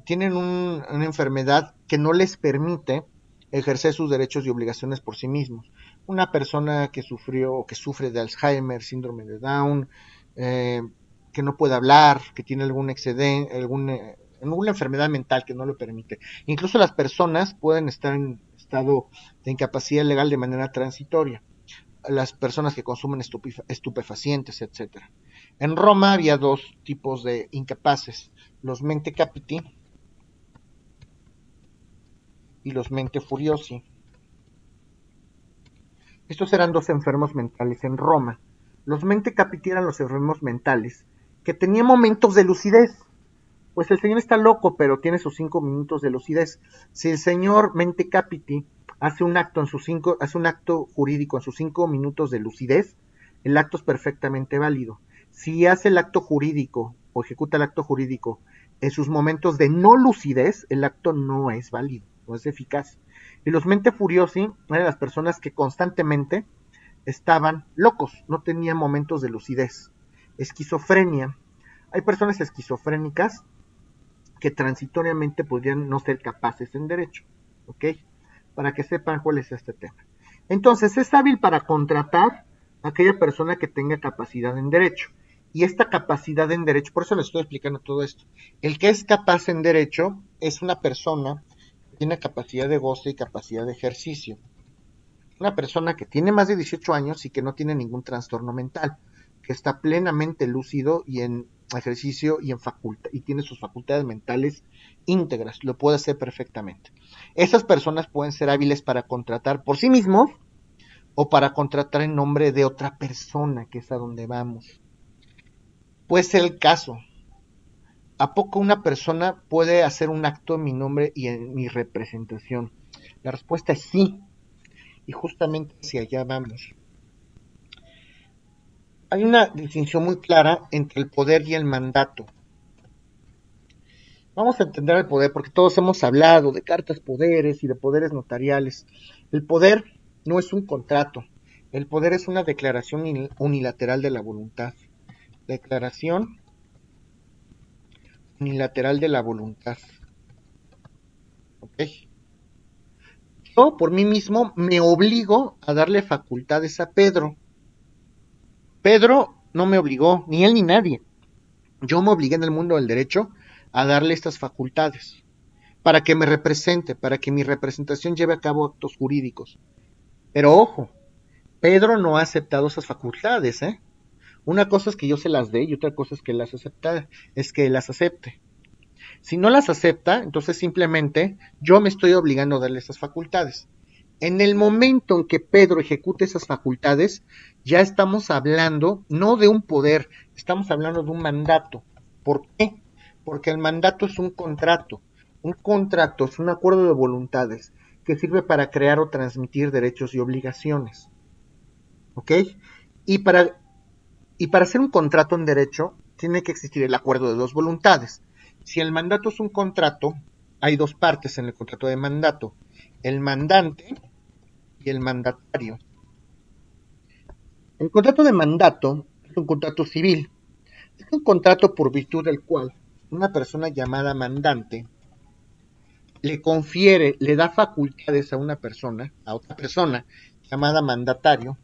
tienen una enfermedad que no les permite ejercer sus derechos y obligaciones por sí mismos. Una persona que sufrió o que sufre de Alzheimer, síndrome de Down, que no puede hablar, que tiene algún excedente, alguna enfermedad mental que no lo permite. Incluso las personas pueden estar en estado de incapacidad legal de manera transitoria. Las personas que consumen estupefacientes, etcétera. En Roma había 2 tipos de incapaces: los mente capiti y los mente furiosi. Estos eran 2 enfermos mentales en Roma. Los mente capiti eran los enfermos mentales que tenían momentos de lucidez. Pues el señor está loco, pero tiene sus 5 minutos de lucidez. Si el señor mente capiti hace un acto jurídico en sus 5 minutos de lucidez, el acto es perfectamente válido. Si hace el acto jurídico o ejecuta el acto jurídico en sus momentos de no lucidez, el acto no es válido, no es eficaz. Y los mente furiosi eran las personas que constantemente estaban locos, no tenían momentos de lucidez. Esquizofrenia. Hay personas esquizofrénicas que transitoriamente podrían no ser capaces en derecho, ¿ok? Para que sepan cuál es este tema. Entonces, es hábil para contratar a aquella persona que tenga capacidad en derecho. Y esta capacidad en derecho, por eso les estoy explicando todo esto. El que es capaz en derecho es una persona que tiene capacidad de goce y capacidad de ejercicio. Una persona que tiene más de 18 años y que no tiene ningún trastorno mental, que está plenamente lúcido y en ejercicio y y tiene sus facultades mentales íntegras, lo puede hacer perfectamente. Esas personas pueden ser hábiles para contratar por sí mismos o para contratar en nombre de otra persona, que es a donde vamos. Puede ser el caso. ¿A poco una persona puede hacer un acto en mi nombre y en mi representación? La respuesta es sí, y justamente hacia allá vamos. Hay una distinción muy clara entre el poder y el mandato. Vamos a entender el poder porque todos hemos hablado de cartas poderes y de poderes notariales. El poder no es un contrato. El poder es una declaración unilateral de la voluntad. Declaración unilateral de la voluntad. ¿Ok? Yo por mí mismo me obligo a darle facultades a Pedro. Pedro no me obligó, ni él ni nadie. Yo me obligué en el mundo del derecho a darle estas facultades para que me represente, para que mi representación lleve a cabo actos jurídicos. Pero ojo, Pedro no ha aceptado esas facultades, ¿eh? Una cosa es que yo se las dé y otra cosa es que las acepte. Si no las acepta, entonces simplemente yo me estoy obligando a darle esas facultades. En el momento en que Pedro ejecute esas facultades, ya estamos hablando no de un poder, estamos hablando de un mandato. ¿Por qué? Porque el mandato es un contrato. Un contrato es un acuerdo de voluntades que sirve para crear o transmitir derechos y obligaciones. ¿Ok? Y para hacer un contrato en derecho, tiene que existir el acuerdo de dos voluntades. Si el mandato es un contrato, hay dos partes en el contrato de mandato, el mandante y el mandatario. El contrato de mandato es un contrato civil. Es un contrato por virtud del cual una persona llamada mandante le confiere, le da facultades a una persona, a otra persona llamada mandatario,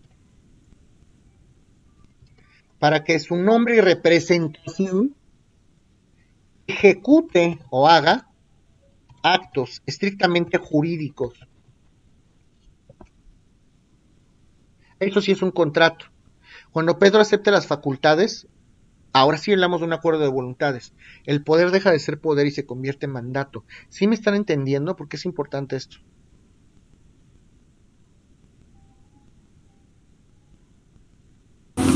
para que su nombre y representación ejecute o haga actos estrictamente jurídicos. Eso sí es un contrato. Cuando Pedro acepta las facultades, ahora sí hablamos de un acuerdo de voluntades. El poder deja de ser poder y se convierte en mandato. ¿Sí me están entendiendo? ¿Por qué es importante esto?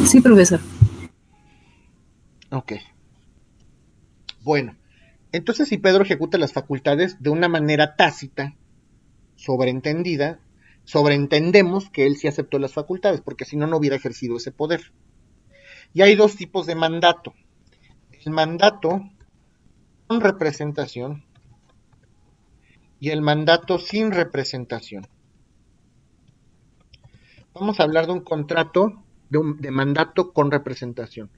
Sí, profesor. Ok. Bueno, entonces si Pedro ejecuta las facultades de una manera tácita, sobreentendemos que él sí aceptó las facultades, porque si no, no hubiera ejercido ese poder. Y hay dos tipos de mandato. El mandato con representación y el mandato sin representación. Vamos a hablar de un contrato de mandato con representación.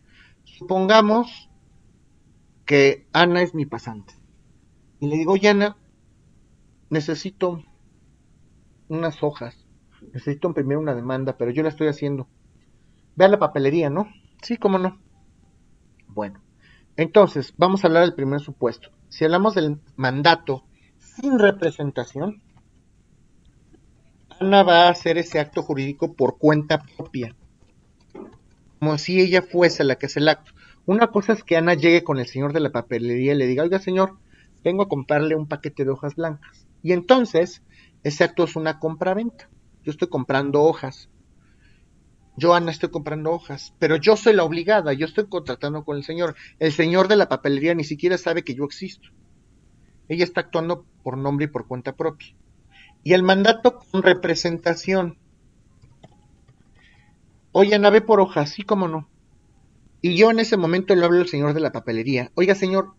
Supongamos que Ana es mi pasante. Y le digo, oye Ana, necesito unas hojas. Necesito imprimir una demanda, pero yo la estoy haciendo. Ve a la papelería, ¿no? Sí, cómo no. Bueno, entonces vamos a hablar del primer supuesto. Si hablamos del mandato sin representación, Ana va a hacer ese acto jurídico por cuenta propia, como si ella fuese la que hace el acto. Una cosa es que Ana llegue con el señor de la papelería y le diga, oiga señor, vengo a comprarle un paquete de hojas blancas. Y entonces, ese acto es una compraventa. Yo estoy comprando hojas. Yo, Ana, estoy comprando hojas, pero yo soy la obligada, yo estoy contratando con el señor. El señor de la papelería ni siquiera sabe que yo existo. Ella está actuando por nombre y por cuenta propia. Y el mandato con representación. Oye, Ana, ve por hojas, sí, cómo no. Y yo en ese momento le hablo al señor de la papelería. Oiga, señor,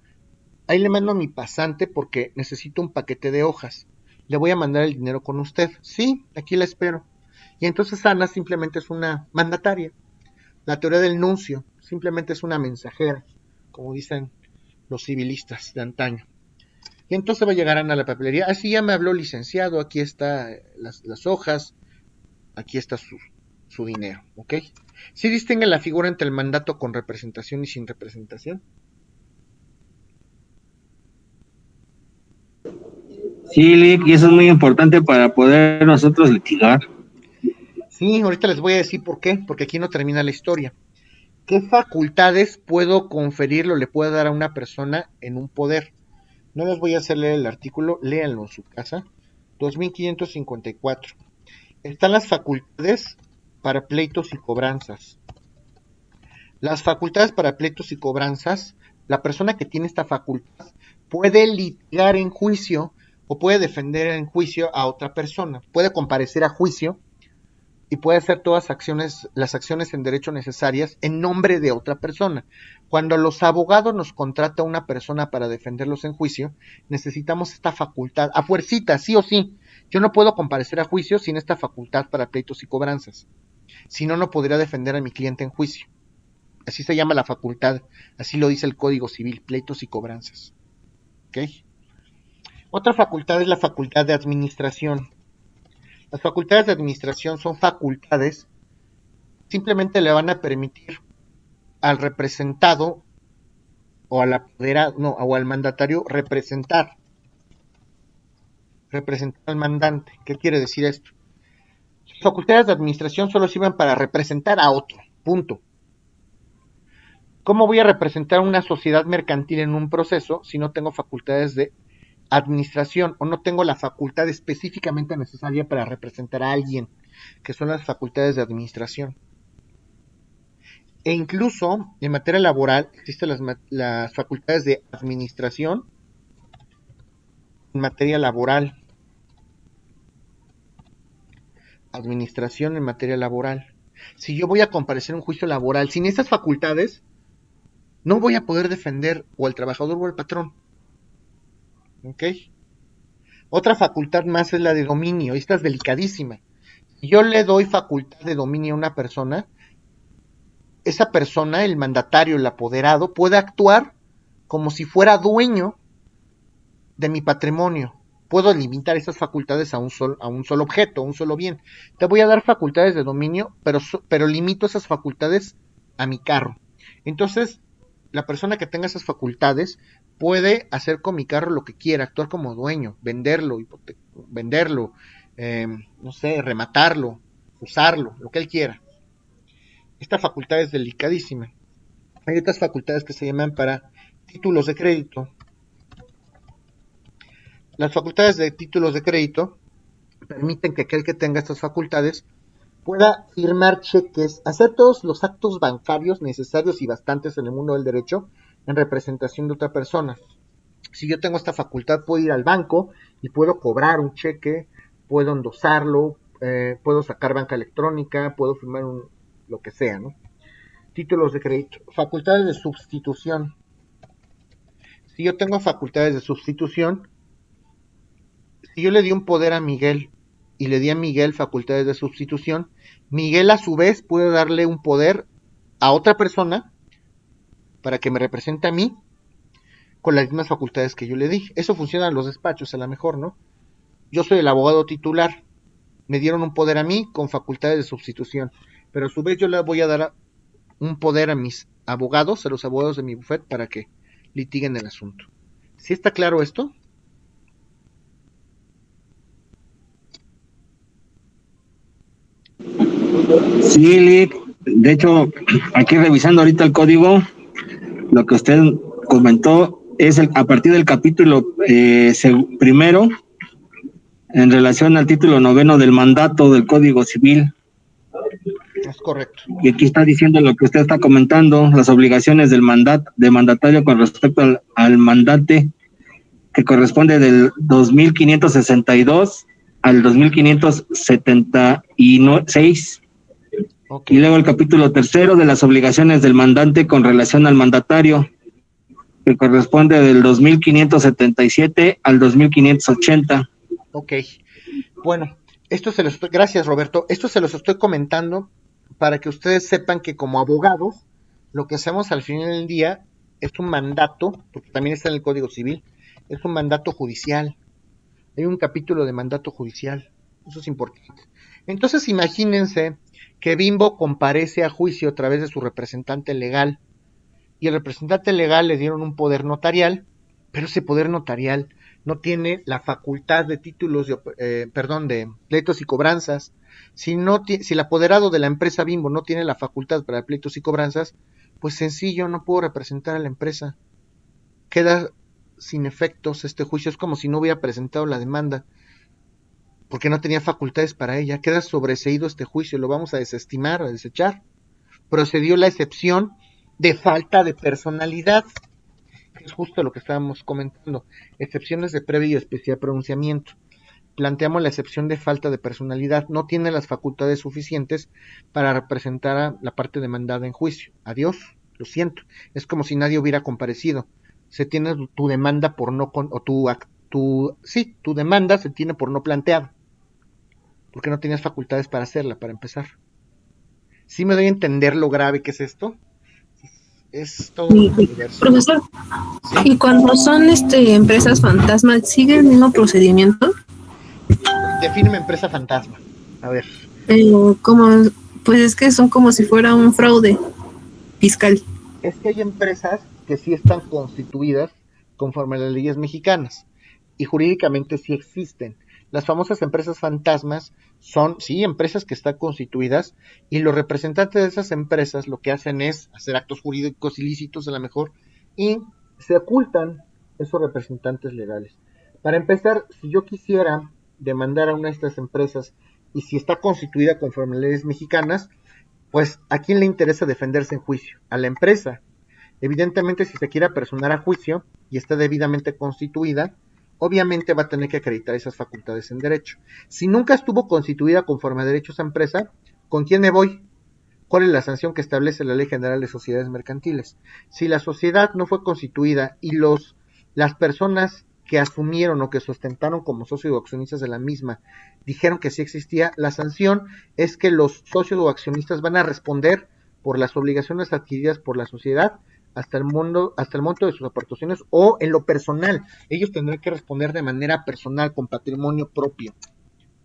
ahí le mando a mi pasante porque necesito un paquete de hojas. Le voy a mandar el dinero con usted. Sí, aquí la espero. Y entonces Ana simplemente es una mandataria. La teoría del nuncio simplemente es una mensajera, como dicen los civilistas de antaño. Y entonces va a llegar Ana a la papelería. Así ya me habló licenciado, aquí está las hojas, aquí está su dinero, ¿ok? ¿Sí distinguen la figura entre el mandato con representación y sin representación? Sí, Lick, y eso es muy importante para poder nosotros litigar. Sí, ahorita les voy a decir por qué, porque aquí no termina la historia. ¿Qué facultades puedo conferirle o le puedo dar a una persona en un poder? No les voy a hacer leer el artículo, léanlo en su casa. 2554. Están las facultades para pleitos y cobranzas. Las facultades para pleitos y cobranzas, la persona que tiene esta facultad puede litigar en juicio o puede defender en juicio a otra persona. Puede comparecer a juicio y puede hacer todas las acciones en derecho necesarias en nombre de otra persona. Cuando los abogados nos contrata una persona para defenderlos en juicio, necesitamos esta facultad, a fuercita, sí o sí. Yo no puedo comparecer a juicio sin esta facultad para pleitos y cobranzas. Si no, no podría defender a mi cliente en juicio. Así se llama la facultad, así lo dice el Código Civil, pleitos y cobranzas. ¿Ok? Otra facultad es la facultad de administración. Las facultades de administración son facultades simplemente le van a permitir al representado o al apoderado, no, o al mandatario representar al mandante. ¿Qué quiere decir esto? Las facultades de administración solo sirven para representar a otro, punto. ¿Cómo voy a representar una sociedad mercantil en un proceso si no tengo facultades de administración o no tengo la facultad específicamente necesaria para representar a alguien, que son las facultades de administración? E incluso en materia laboral existen las facultades de administración en materia laboral. Administración en materia laboral. Si yo voy a comparecer en un juicio laboral sin esas facultades, no voy a poder defender o al trabajador o al patrón. ¿Ok? Otra facultad más es la de dominio. Esta es delicadísima. Si yo le doy facultad de dominio a una persona, esa persona, el mandatario, el apoderado, puede actuar como si fuera dueño de mi patrimonio. Puedo limitar esas facultades a un solo objeto, a un solo bien. Te voy a dar facultades de dominio, pero limito esas facultades a mi carro. Entonces, la persona que tenga esas facultades puede hacer con mi carro lo que quiera, actuar como dueño, venderlo, no sé, rematarlo, usarlo, lo que él quiera. Esta facultad es delicadísima. Hay otras facultades que se llaman para títulos de crédito. Las facultades de títulos de crédito permiten que aquel que tenga estas facultades pueda firmar cheques, hacer todos los actos bancarios necesarios y bastantes en el mundo del derecho en representación de otra persona. Si yo tengo esta facultad, puedo ir al banco y puedo cobrar un cheque, puedo endosarlo, puedo sacar banca electrónica, puedo firmar lo que sea, ¿no? Títulos de crédito. Facultades de sustitución. Si yo tengo facultades de sustitución, si yo le di un poder a Miguel y le di a Miguel facultades de sustitución, Miguel a su vez puede darle un poder a otra persona para que me represente a mí con las mismas facultades que yo le di. Eso funciona en los despachos a lo mejor, ¿no? Yo soy el abogado titular, me dieron un poder a mí con facultades de sustitución, pero a su vez yo le voy a dar un poder a mis abogados, a los abogados de mi bufete, para que litiguen el asunto. ¿Sí está claro esto? Sí, Lick. De hecho, aquí revisando ahorita el código, lo que usted comentó es a partir del capítulo primero, en relación al título 9 del mandato del Código Civil. Es correcto. Y aquí está diciendo lo que usted está comentando, las obligaciones del mandatario con respecto al mandante, que corresponde del 2562 al 2576. Okay. Y luego el capítulo 3 de las obligaciones del mandante con relación al mandatario, que corresponde del 2577 al 2580. Ok. Bueno, gracias, Roberto. Esto se los estoy comentando para que ustedes sepan que como abogados, lo que hacemos al final del día es un mandato, porque también está en el Código Civil, es un mandato judicial. Hay un capítulo de mandato judicial. Eso es importante. Entonces imagínense que Bimbo comparece a juicio a través de su representante legal, y el representante legal le dieron un poder notarial, pero ese poder notarial no tiene la facultad de títulos de pleitos y cobranzas. Si el apoderado de la empresa Bimbo no tiene la facultad para pleitos y cobranzas, pues sencillo, no puedo representar a la empresa. Queda sin efectos este juicio, es como si no hubiera presentado la demanda, porque no tenía facultades para ella. Queda sobreseído este juicio, lo vamos a desestimar, a desechar. Procedió la excepción de falta de personalidad, que es justo lo que estábamos comentando, excepciones de previo y especial pronunciamiento. Planteamos la excepción de falta de personalidad, no tiene las facultades suficientes para representar a la parte demandada en juicio. Adiós, lo siento, es como si nadie hubiera comparecido. Se tiene tu demanda por no tu demanda se tiene por no planteada, porque no tenías facultades para hacerla, para empezar. ¿Sí me doy a entender lo grave que es esto? Es todo un universo. Profesor, ¿sí? ¿Y cuando son empresas fantasma, sigue el mismo procedimiento? Defíneme empresa fantasma. A ver. Pues es que son como si fuera un fraude fiscal. Es que hay empresas que sí están constituidas conforme a las leyes mexicanas y jurídicamente sí existen. Las famosas empresas fantasmas son, sí, empresas que están constituidas, y los representantes de esas empresas lo que hacen es hacer actos jurídicos ilícitos a lo mejor, y se ocultan esos representantes legales. Para empezar, si yo quisiera demandar a una de estas empresas, y si está constituida conforme a leyes mexicanas, pues ¿a quién le interesa defenderse en juicio? A la empresa. Evidentemente, si se quiere personar a juicio y está debidamente constituida, obviamente va a tener que acreditar esas facultades en derecho. Si nunca estuvo constituida conforme a derecho esa empresa, ¿con quién me voy? ¿Cuál es la sanción que establece la Ley General de Sociedades Mercantiles? Si la sociedad no fue constituida y las personas que asumieron o que sustentaron como socios o accionistas de la misma dijeron que sí existía, la sanción es que los socios o accionistas van a responder por las obligaciones adquiridas por la sociedad hasta el monto de sus aportaciones, o en lo personal. Ellos tendrán que responder de manera personal, con patrimonio propio.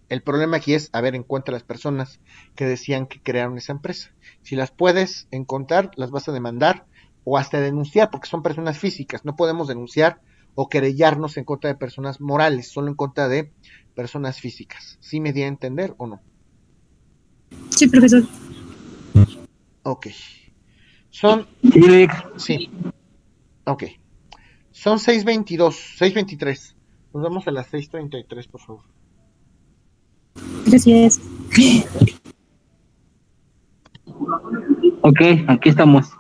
El problema aquí es, encuentra las personas que decían que crearon esa empresa. Si las puedes encontrar, las vas a demandar o hasta denunciar, porque son personas físicas. No podemos denunciar o querellarnos en contra de personas morales, solo en contra de personas físicas. ¿Sí me di a entender o no? Sí, profesor. Ok. Son... Sí. Ok. Son 6:22, 6:23. Nos vemos a las 6:33, por favor. Gracias. Ok, aquí estamos.